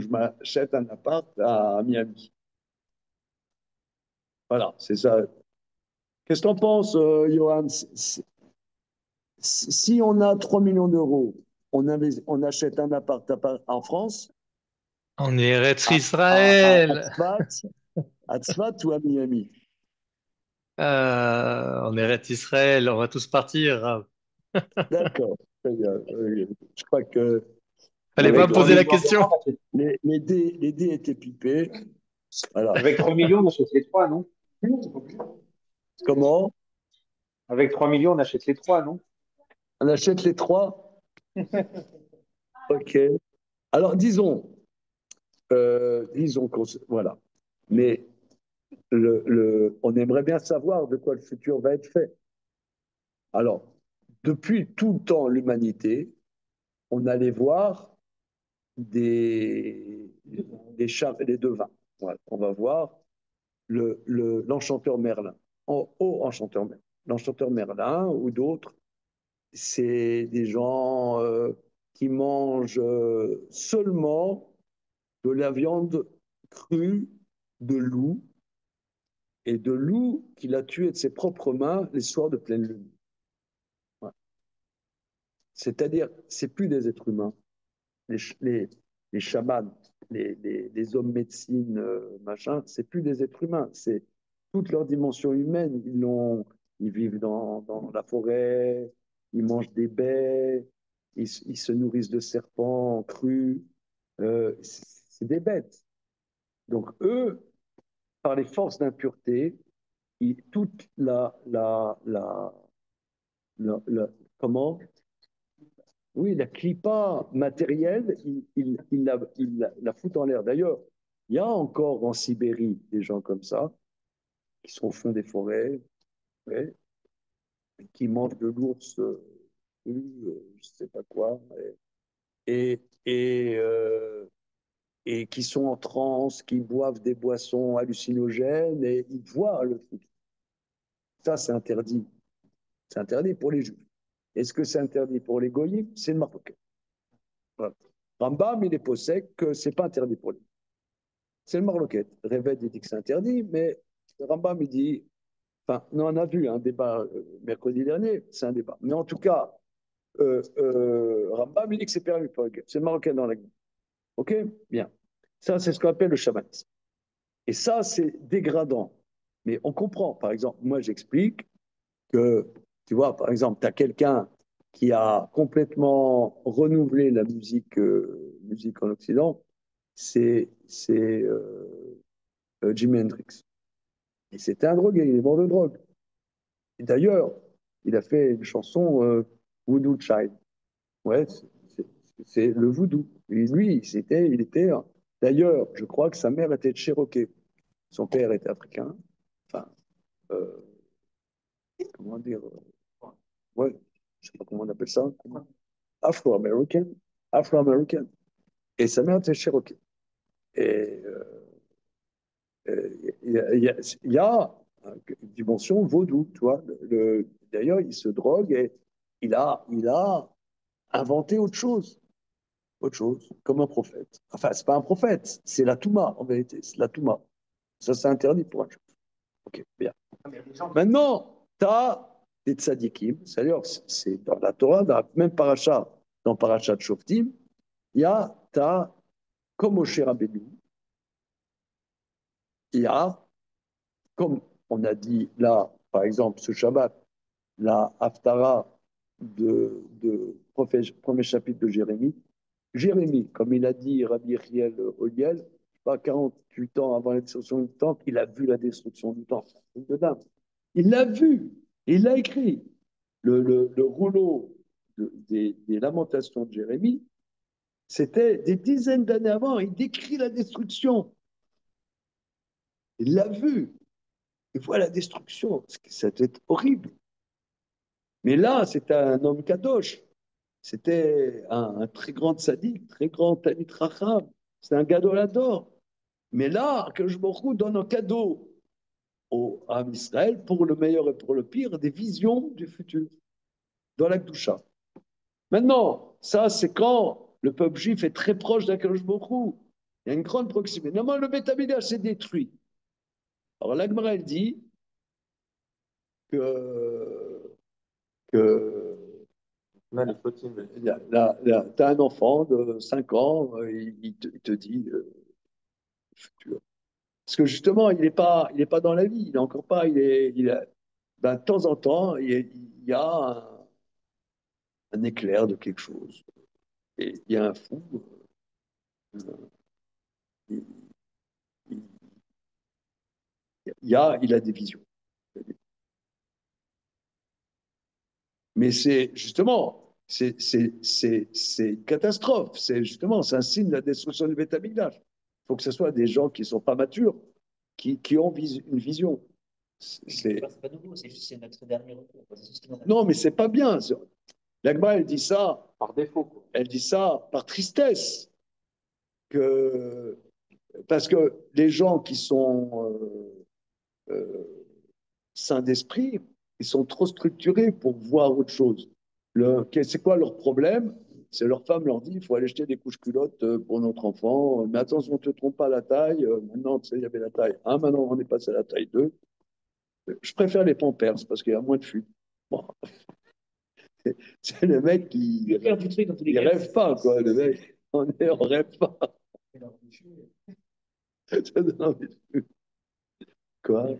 m'achète un appart à Miami. Voilà, c'est ça. Qu'est-ce que tu en penses, Johan? Si on a 3 millions d'euros, on achète un appart en France, On est Eretz à Israël. Tzfat ou à Miami. On est Eretz Israël. On va tous partir, Rav. D'accord, très bien. Je crois que Fallait pas Avec me les, 3 poser la millions d'euros, question. les dés étaient pipés. Voilà. avec 3 millions, on achète les trois, non? Comment? Avec 3 millions, on achète les trois, non? On achète les trois? Ok. Alors, disons voilà. Mais on aimerait bien savoir de quoi le futur va être fait. Alors, depuis tout le temps, l'humanité, on allait voir des devins. Voilà. On va voir l'enchanteur Merlin, enchanteur Merlin. L'enchanteur Merlin ou d'autres, c'est des gens qui mangent seulement de la viande crue de loup, et de loup qu'il a tué de ses propres mains les soirs de pleine lune. Voilà. C'est-à-dire, c'est plus des êtres humains. Les, les chamans, les hommes médecine, machin, c'est plus des êtres humains. C'est toute leur dimension humaine. Ils vivent dans la forêt, ils mangent des baies, ils se nourrissent de serpents crus. C'est des bêtes. Donc eux, par les forces d'impureté, toute comment? Oui, la clipa matérielle, la fout en l'air. D'ailleurs, il y a encore en Sibérie des gens comme ça, qui sont au fond des forêts, ouais, qui mangent de l'ours, je ne sais pas quoi, et, et, euh, et qui sont en transe, qui boivent des boissons hallucinogènes, et ils voient le truc. Ça, c'est interdit. C'est interdit pour les Juifs. Est-ce que c'est interdit pour les Goyim? C'est le Marocain. Voilà. Rambam, il est possède que c'est pas interdit pour lui. C'est le Marloquette. Révède, il dit que c'est interdit, mais Rambam, il dit. Enfin, on a vu un débat mercredi dernier, c'est un débat. Mais en tout cas, Rambam, il dit que c'est permis pour le c'est le Marocain dans la guerre. OK? Bien. Ça, c'est ce qu'on appelle le chamanisme. Et ça, c'est dégradant. Mais on comprend. Par exemple, moi, j'explique que, tu vois, par exemple, tu as quelqu'un qui a complètement renouvelé la musique en Occident, c'est Jimi Hendrix. Et c'était un drogué, il est mort de drogue. Et d'ailleurs, il a fait une chanson Voodoo Child. Ouais, c'est le voodoo. Et lui, il était. D'ailleurs, je crois que sa mère était de Cherokee. Son père était africain. Enfin, euh, comment dire ouais, je sais pas comment on appelle ça. Afro-américain. Afro-américain. Et sa mère était Cherokee. Et il y a une dimension vaudou, tu vois. D'ailleurs, il se drogue et il a inventé autre chose, comme un prophète. Enfin, c'est pas un prophète, c'est la Touma, en vérité, c'est la Touma. Ça, c'est interdit pour un juif. Ok, bien. Maintenant, tu as des tzadikim, c'est-à-dire, c'est dans la Torah, dans la même paracha, dans Parachat Shoftim, t'as, comme Moshe Rabbeinu, il y a, comme on a dit là, par exemple, ce Shabbat, la Haftara premier chapitre de Jérémie. Jérémie, comme il a dit Rabbi Yechiel Oliel, pas 48 ans avant la destruction du temple, il a vu la destruction du temple. Il l'a vu, il l'a écrit. Le rouleau des lamentations de Jérémie, c'était des dizaines d'années avant, il décrit la destruction. Il l'a vu. Il voit la destruction. Ça doit être horrible. Mais là, c'était un homme kadosh. C'était un très grand sadique, très grand Talmid Racham. C'est un gadolador. Mais là, que je me donne un cadeau à Israël pour le meilleur et pour le pire, des visions du futur dans la Kedusha. Maintenant, ça, c'est quand le peuple juif est très proche d'Akadosh Baruch Hu. Il y a une grande proximité. Normalement, le Beth Amikdash s'est détruit. Alors, l'Agmara, elle dit que Là, les fautes, tu as un enfant de 5 ans, il te dit futur. Parce que justement, il est pas dans la vie, il est encore pas, ben, de temps en temps, il y a un éclair de quelque chose. Et il y a un fou, il, il, il a des visions. Mais c'est justement, c'est une catastrophe. C'est justement, c'est un signe de la destruction du Beth Amikdash. Il faut que ce soit des gens qui ne sont pas matures, qui ont une vision. C'est... C'est pas nouveau, c'est juste c'est notre dernier recours. Non, mais c'est pas bien. L'Agma, elle dit ça, par défaut, quoi. elle dit ça par tristesse, que, parce que les gens qui sont sains d'esprit, ils sont trop structurés pour voir autre chose. C'est quoi leur problème? C'est leur femme leur dit, il faut aller jeter des couches culottes pour notre enfant. Mais attention, ne te trompe pas la taille. Maintenant, tu sais, il y avait la taille 1, maintenant on est passé à la taille 2. Je préfère les Pampers parce qu'il y a moins de fuite. Bon. C'est le mec qui Le cœur du truc, dans tous les il cas, rêve pas, quoi. Le mec, on rêve pas. Ça donne envie de- Quoi?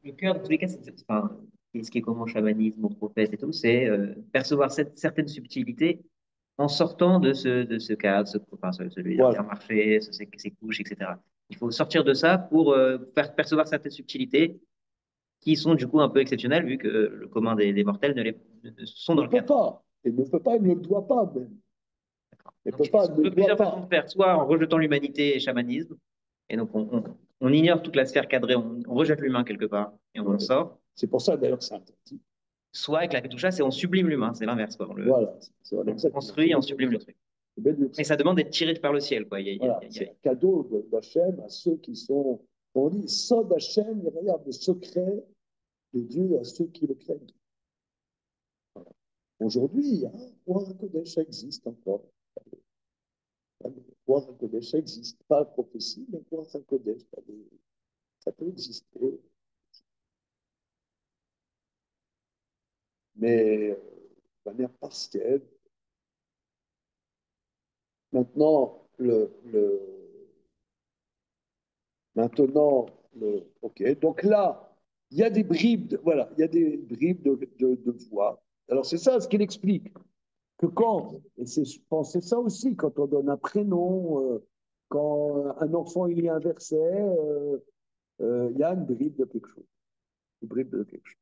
le cœur, dans tous les cas, enfin, ce qui est commun au chamanisme, au prophète et tout, c'est percevoir certaines subtilités en sortant de ce cadre, enfin, celui Voilà. d'Intermarché, ces couches, etc. Il faut sortir de ça pour faire percevoir certaines subtilités qui sont du coup un peu exceptionnelles vu que le commun des mortels ne sont Il dans ne le peut cadre. pas. Il ne peut pas, il ne le doit pas même. Il ne Donc, peut pas, on il ne peut le doit plusieurs façons de pas. faire, soit en rejetant l'humanité et le chamanisme, et donc on ignore toute la sphère cadrée, on rejette l'humain quelque part et on en sort, C'est pour ça d'ailleurs que c'est interdit. soit avec la Kedusha, c'est on sublime l'humain, c'est l'inverse, quoi. Voilà. C'est On exactement. construit et on sublime le truc. Mais ça demande d'être tiré par le ciel, quoi. Voilà, c'est un cadeau d'Hachem à ceux qui sont, on dit, Sod Hachem, il regarde le secret de Dieu à ceux qui le craignent. Voilà. Aujourd'hui, hein, Roi Kodesh existe encore. Le Roi Kodesh existe, pas la prophétie, mais Roi Kodesh, ça peut exister, mais de manière partielle. Maintenant, maintenant, ok. Donc là, il y a des bribes, voilà, il y a des bribes de voix. Alors c'est ça ce qu'il explique. Que quand, et je pense que c'est ça aussi, quand on donne un prénom, quand un enfant il lit un verset, il y a une bribe de quelque chose. Une bribe de quelque chose.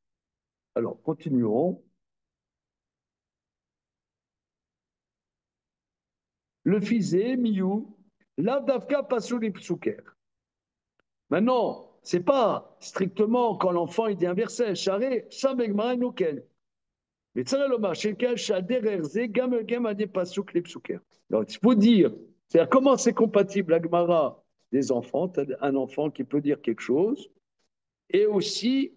Alors, continuons. Le fisé, miou, l'avdavka pasouli psuker. Maintenant, c'est pas strictement quand l'enfant il dit un verset, charé, shamegma nuken. Mais ça, le marché, shadererze, gam gam a des pasuk les psuker. Donc, il faut dire, c'est-à-dire comment c'est compatible la Gemara des enfants, un enfant qui peut dire quelque chose, et aussi,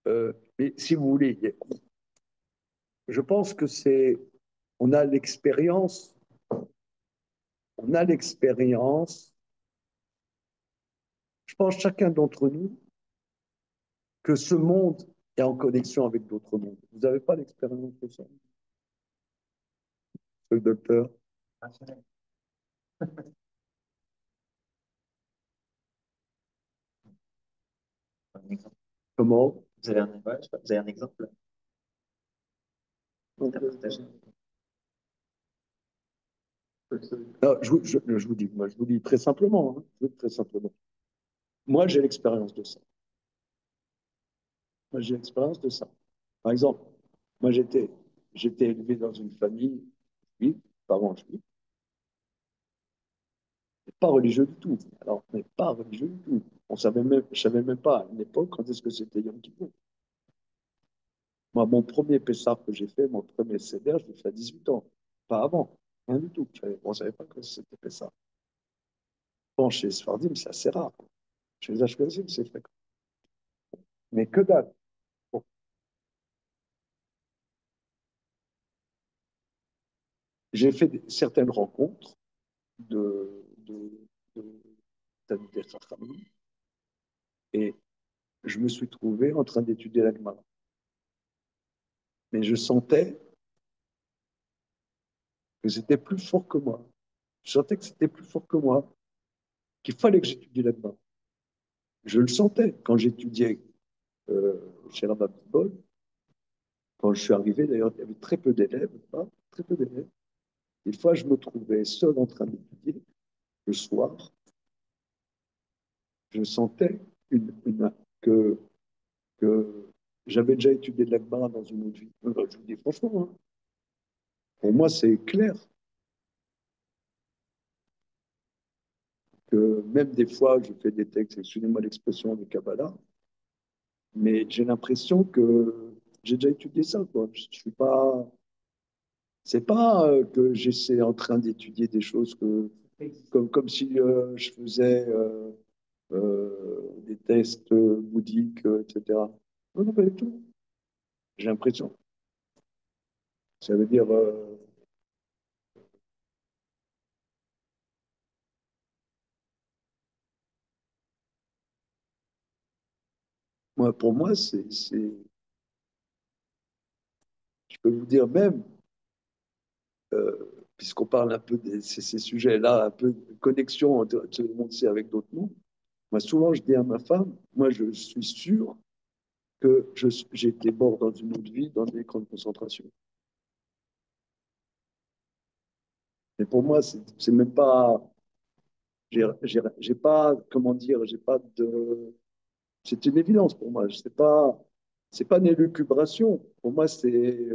mais si vous voulez, je pense que c'est, on a l'expérience, on a l'expérience, je pense chacun d'entre nous, que ce monde est en connexion avec d'autres mondes. Vous n'avez pas l'expérience de ça, le docteur? Comment? Vous avez vous avez un exemple à partager? Non, je vous dis, moi, je vous dis très simplement, hein, je vous dis très simplement. Moi, j'ai l'expérience de ça. Moi, j'ai l'expérience de ça. Par exemple, moi, j'étais élevé dans une famille juive, parents juifs, pas religieux du tout. Alors, mais pas religieux du tout. Je savais même pas à une époque quand est-ce que c'était Yom Kippour. Moi, mon premier Pessah que j'ai fait, mon premier Seder, je l'ai fait à 18 ans. Pas avant, rien du tout. On ne savait pas que c'était Pessah. Bon, chez les Sfardim, c'est assez rare. Chez les Ashkenazim, c'est fréquent. Mais que dalle. Bon. J'ai fait certaines rencontres de Talmidei Chachamim et je me suis trouvé en train d'étudier la Gemara. Mais je sentais que c'était plus fort que moi. Je sentais que c'était plus fort que moi, qu'il fallait que j'étudie la Gemara. Je le sentais quand j'étudiais chez Rabbah Bol. Quand je suis arrivé, d'ailleurs, il y avait très peu d'élèves, pas très peu d'élèves. Des fois, je me trouvais seul en train d'étudier le soir. Je sentais que, que j'avais déjà étudié de la Gemara dans une autre vie. Je vous dis franchement, hein, pour moi, c'est clair que même des fois, je fais des textes, excusez-moi l'expression de Kabbalah, mais j'ai l'impression que j'ai déjà étudié ça, quoi. Je suis pas, c'est pas que j'essaie en train d'étudier des choses comme si je faisais des tests bouddhiques, etc. Non, non, pas du tout. J'ai l'impression. Ça veut dire, moi, pour moi, je peux vous dire même, puisqu'on parle un peu de ces sujets-là, un peu de connexion entre le monde avec d'autres mondes. Moi, souvent, je dis à ma femme, moi, je suis sûr que j'ai été mort dans une autre vie, dans des camps de concentration. Mais pour moi, c'est même pas, j'ai pas, comment dire, j'ai pas de, c'est une évidence pour moi. C'est pas une élucubration. Pour moi, c'est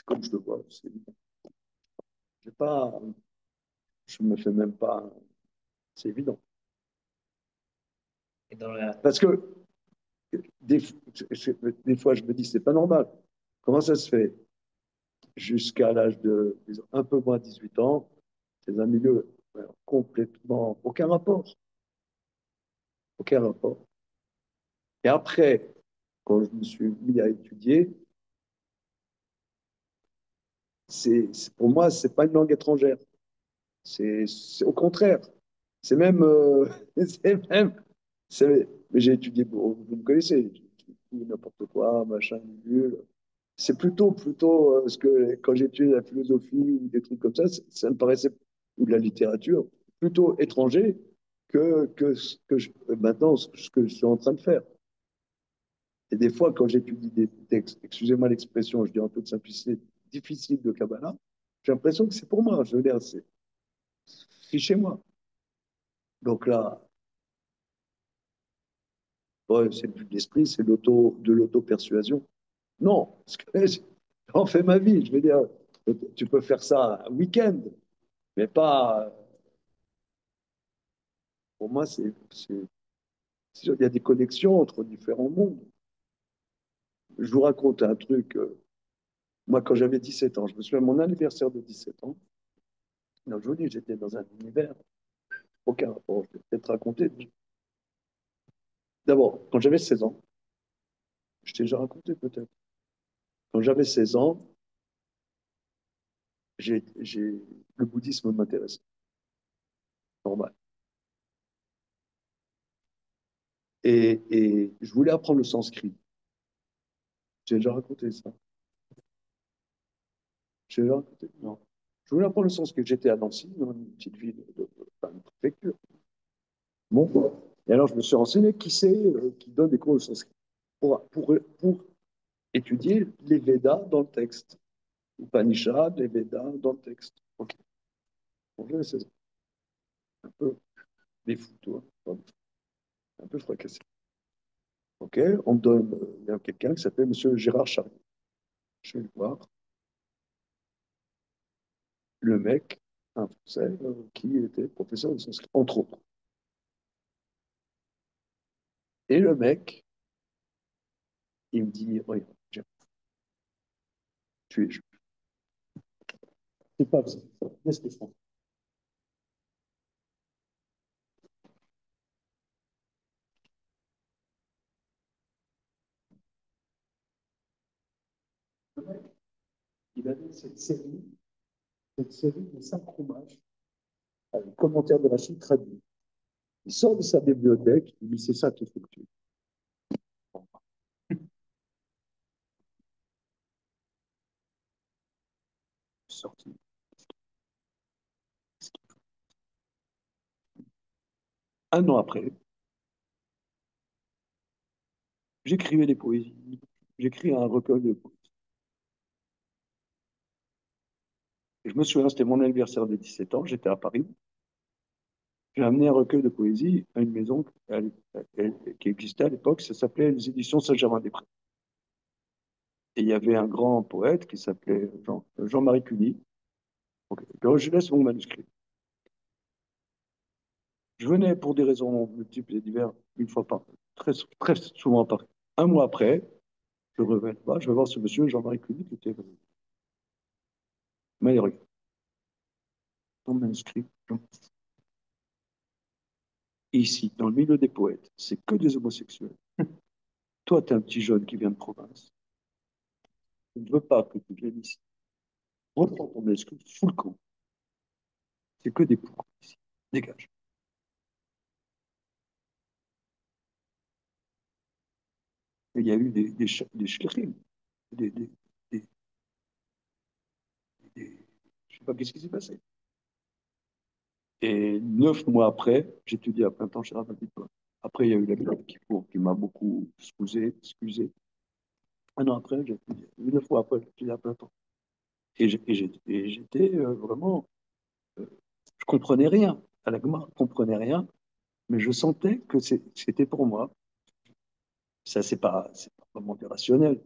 comme je le vois. J'ai pas, je me fais même pas, c'est évident. Et dans la... Parce que des, des fois, je me dis, c'est pas normal. Comment ça se fait? Jusqu'à l'âge de, disons, un peu moins de 18 ans, c'est un milieu complètement, aucun rapport. Aucun rapport. Et après, quand je me suis mis à étudier, pour moi, c'est pas une langue étrangère. C'est au contraire. C'est même, c'est même, mais j'ai étudié, vous me connaissez, j'ai étudié n'importe quoi, machin, nul. C'est plutôt ce que quand j'ai étudié la philosophie ou des trucs comme ça me paraissait, ou de la littérature, plutôt étranger que maintenant ce que je suis en train de faire. Et des fois, quand j'étudie des textes, excusez-moi l'expression, je dis en toute simplicité, difficiles de Kabbalah, j'ai l'impression que c'est pour moi. Je veux dire, c'est chez moi. Donc là, ouais, c'est plus de l'esprit, c'est de l'auto-persuasion. Non, parce que j'en fais ma vie. Je veux dire, tu peux faire ça un week-end, mais pas. Pour moi, il y a des connexions entre différents mondes. Je vous raconte un truc. Moi, quand j'avais 17 ans, je me souviens de mon anniversaire de 17 ans. Donc, je vous dis, j'étais dans un univers, aucun rapport. Je vais peut-être raconter. D'abord, quand j'avais 16 ans, je t'ai déjà raconté peut-être. Quand j'avais 16 ans, le bouddhisme m'intéressait. Normal. Et je voulais apprendre le sanskrit. J'ai déjà raconté ça. J'ai déjà raconté. Non. Je voulais apprendre le sanskrit. J'étais à Nancy, dans une petite ville, enfin, une préfecture. Bon. Et alors, je me suis renseigné qui c'est qui donne des cours de sanskrit pour étudier les Védas dans le texte. Upanishad, les Védas dans le texte. Ok. Bon, j'avais 16 ans. Un peu des fous, toi. Un peu fracassé. Ok. On me donne, il y a quelqu'un qui s'appelle Monsieur Gérard Charrier. Je vais le voir. Le mec, un Français, qui était professeur de sanskrit, entre autres. Et le mec Il me dit, regarde, tu es juif. C'est pas ça. Laisse-le faire. Le mec, il avait cette série de 5 fromages, avec commentaire de Rachid traduit. Il sort de sa bibliothèque, il dit, c'est ça qu'il faut que tu aies. Sorti. Un an après, j'écrivais des poésies. J'écris un recueil de poésie. Et je me souviens, c'était mon anniversaire de 17 ans, j'étais à Paris. J'ai amené un recueil de poésie à une maison qui existait à l'époque, ça s'appelait les éditions Saint-Germain-des-Prés. Et il y avait un grand poète qui s'appelait Jean-Marie Cuny. Okay. Puis je laisse mon manuscrit. Je venais pour des raisons multiples et diverses, une fois par très, très souvent par un mois après, je reviens là-bas, je vais voir ce monsieur Jean-Marie Cuny qui était venu. Mais il regarde, ton manuscrit. Ici, dans le milieu des poètes, c'est que des homosexuels. Toi, tu es un petit jeune qui vient de province. Je ne veux pas que tu viennes ici. Reprends ton manuscrit, fous le camp. C'est que des pourris ici. Dégage. Et il y a eu des shlichim, des, des, des, je ne sais pas qu'est-ce qui s'est passé. Et 9 mois après, j'étudiais à plein temps chez Rav Avitol. Après, il y a eu la guerre qui m'a beaucoup excusé. Un an après, j'ai étudié. 9 mois après, j'ai étudié à plein temps. Et j'étais vraiment, je comprenais rien. À la Gemara, je comprenais rien, mais je sentais que c'était pour moi. Ça, c'est pas vraiment rationnel.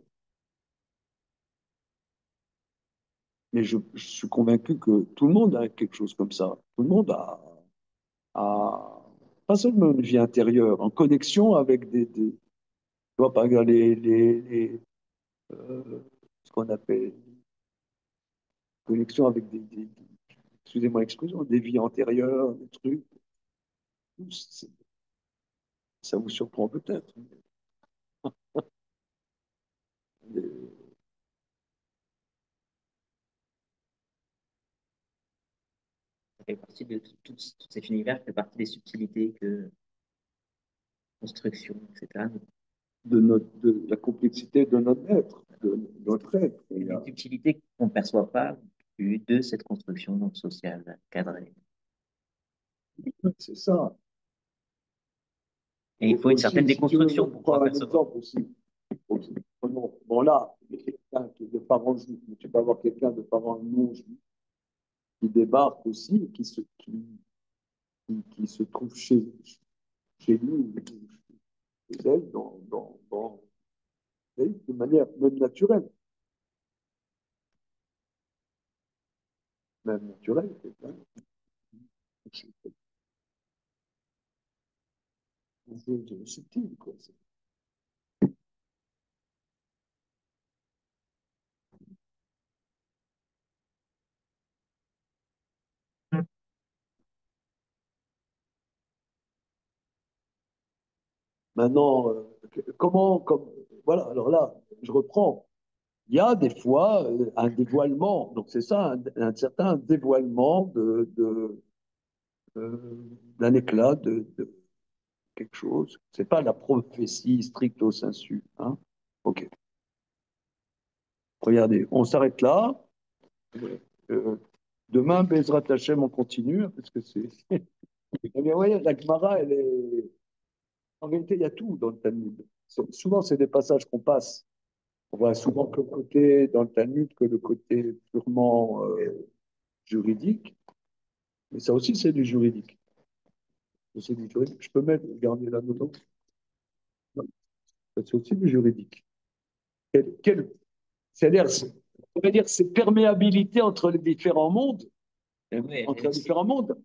Mais je suis convaincu que tout le monde a quelque chose comme ça. Tout le monde a pas seulement une vie intérieure, en connexion avec tu vois, par exemple, ce qu'on appelle connexion avec excusez-moi l'expression, des vies antérieures, des trucs. C'est- Ça vous surprend peut-être. Mais Ça fait partie de tout cet univers, fait partie des subtilités que construction, etc. de la complexité de notre être, de notre être. Des subtilités qu'on ne perçoit pas de cette construction donc, sociale cadrée. C'est ça. Et il faut une Aussi, certaine si tu veux, déconstruction je pour prends pouvoir un percevoir. exemple aussi. Bon, là, il y a quelqu'un qui est de parents juifs, mais tu peux avoir quelqu'un de parents non juifs qui débarque aussi, qui se trouve chez lui, chez elle, de manière même naturelle. Même naturelle, quelqu'un. C'est subtil, quoi. Maintenant, voilà, alors là, je reprends. Il y a des fois un dévoilement, donc c'est ça, un certain dévoilement d'un éclat de quelque chose. C'est pas la prophétie stricto sensu, hein. Ok. Regardez, on s'arrête là. Euh, Demain, Bezrat Hachem, on continue, parce que c'est. Mais voyez, la Gemara, elle est. En réalité, il y a tout dans le Talmud. Souvent, c'est des passages qu'on passe. On voit souvent que le côté dans le Talmud, que le côté purement juridique, mais ça aussi, c'est du juridique. C'est du juridique. Je peux même garder la note. C'est aussi du juridique. C'est-à-dire, on va dire, c'est perméabilité entre les différents mondes, Oui, entre les différents mondes.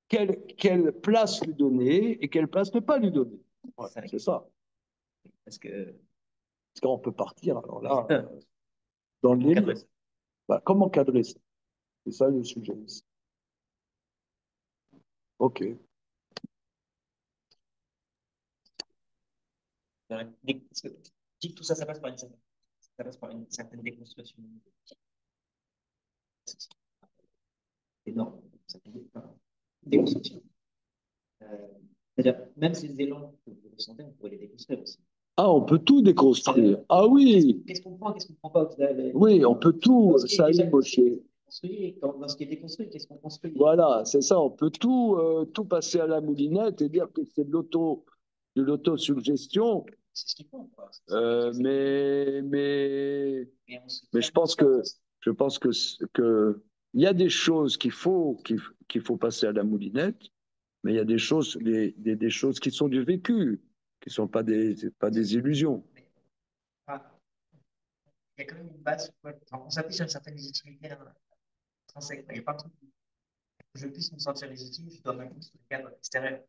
Quelle place lui donner et quelle place ne pas lui donner. Ouais, c'est ça. parce que Parce qu'on peut partir, alors là, Euh, dans le Comment livre, cadrer ça? bah, comment cadrer ça? C'est ça le sujet ici. OK. Parce que je dis que tout ça, ça passe par une certaine déconstruction. C'est énorme. Ça fait déconstruction. Euh, C'est-à-dire, même ces élans que vous ressentez, on pourrait les déconstruire aussi. Ah, on peut tout déconstruire. Ah oui, Qu'est-ce qu'on prend, qu'est-ce qu'on prend pas? oui, on peut tout, ça y est, Moshe. Construit, dans ce qui est déconstruit, qu'est-ce qu'on construit? Voilà, c'est ça, on peut tout, tout passer à la moulinette et dire que c'est de l'autosuggestion, C'est ce qu'ils font, quoi. euh, mais, mais, Mais on se mais crée un je pense que il y a des choses qu'il faut passer à la moulinette, mais il y a des choses, des choses qui sont du vécu, qui sont pas des illusions. mais, ah, il y a quand même une base, quoi. Enfin, on s'appuie sur une certaine légitimité intrinsèque. Il n'y a pas un truc où je puisse me sentir légitime, je dois m'appuyer sur le cadre extérieur,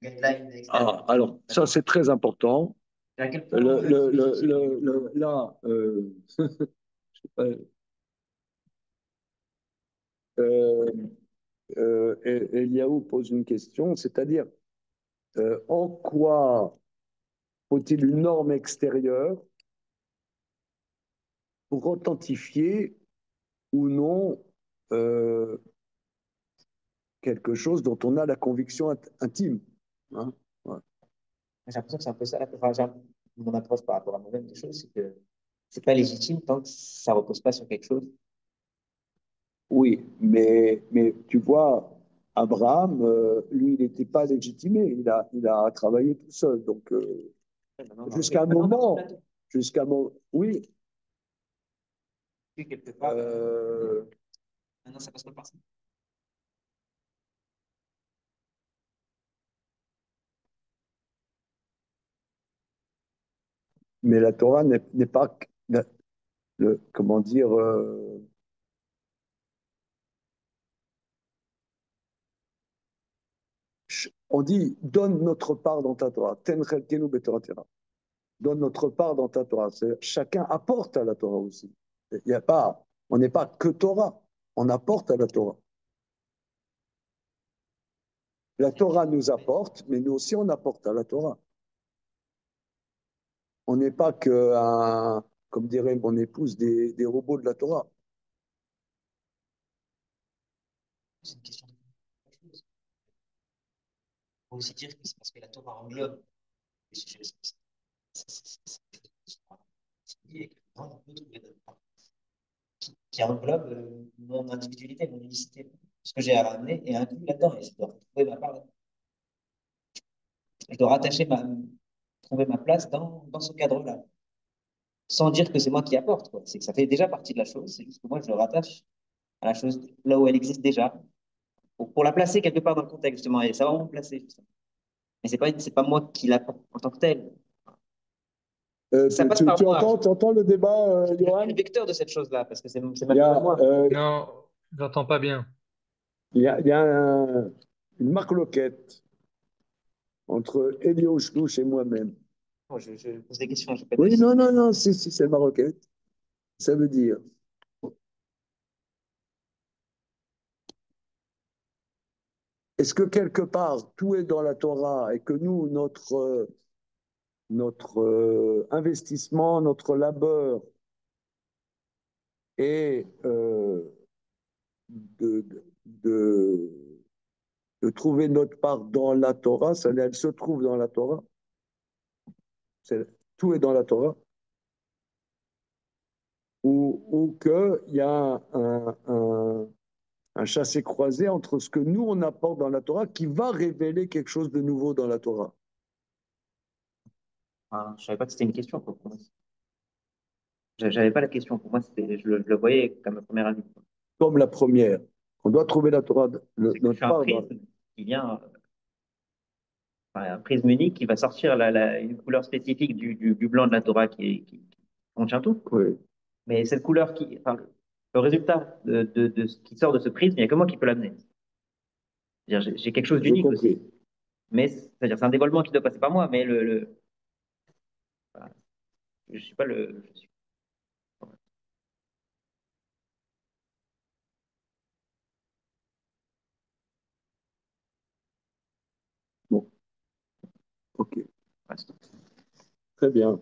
guideline extérieur. Ah, alors, ça, c'est très important. À quel point on est légitime? Là, euh, euh, Eliaou pose une question, c'est-à-dire en quoi faut-il une norme extérieure pour authentifier ou non euh, quelque chose dont on a la conviction intime, hein. Ouais. J'ai l'impression que c'est un peu ça, enfin, mon approche par rapport à moi-même des choses, c'est que c'est pas légitime tant que ça repose pas sur quelque chose. Oui, mais tu vois, Abraham, lui, il n'était pas légitimé, il a travaillé tout seul. Donc, jusqu'à un Maintenant, on moment, plateau. oui, Puis, quelque part, euh, maintenant, ça passe pas par ça. mais la Torah n'est pas, comment dire, on dit, donne notre part dans ta Torah. Ten chelkenu b'Torah. Donne notre part dans ta Torah. Chacun apporte à la Torah aussi. Il y a pas, on n'est pas que Torah, on apporte à la Torah. La Torah nous apporte, mais nous aussi on apporte à la Torah. On n'est pas que, comme dirait mon épouse, des robots de la Torah. C'est une question de chose. Il faut aussi dire que c'est parce que la Torah englobe les sujets essentiels. Et que on peut trouver d'autres qui englobe mon individualité, mon unicité. Ce que j'ai à ramener est inclus là-dedans et je dois trouver ma part là-dedans. Je dois trouver ma place dans ce cadre-là. Sans dire que c'est moi qui apporte, quoi. C'est que ça fait déjà partie de la chose, c'est juste que moi je le rattache à la chose là où elle existe déjà, pour la placer quelque part dans le contexte, justement, et savoir où me placer, justement. Mais c'est pas moi qui l'apporte en tant que tel. Ça passe par moi. Tu entends le débat, Je suis Johan? le vecteur de cette chose-là, parce que c'est Il ma y chose à a, moi. Non, j'entends pas bien. il y a une marque-loquette entre Elio Shlouch et moi-même. Bon, je pose des questions, je pas Oui, des... non, si, c'est le maroquette. Ça veut dire, est-ce que quelque part, tout est dans la Torah et que nous, notre investissement, notre labeur est de, de, de trouver notre part dans la Torah, ça, elle se trouve dans la Torah, tout est dans la Torah, ou qu'il y a un chassé-croisé entre ce que nous, on apporte dans la Torah qui va révéler quelque chose de nouveau dans la Torah. Ah, je savais pas que c'était une question, quoi, pour moi. J'avais pas la question. Pour moi, je le voyais comme un premier avis. Comme la première. On doit trouver la Torah, C'est que je notre suis un part dans. prisme qui vient, enfin, un prisme unique qui va sortir une couleur spécifique du blanc de la Torah qui contient tout. Oui, Mais cette couleur enfin, le résultat de ce qui sort de ce prisme, il n'y a que moi qui peux l'amener. C'est-à-dire, j'ai quelque chose j'ai d'unique compris. aussi. Mais c'est-à-dire, c'est un dévoilement qui doit passer par moi. Mais voilà. Je suis pas le. Je suis... Bon, ok. Ouais, c'est tout. Très bien.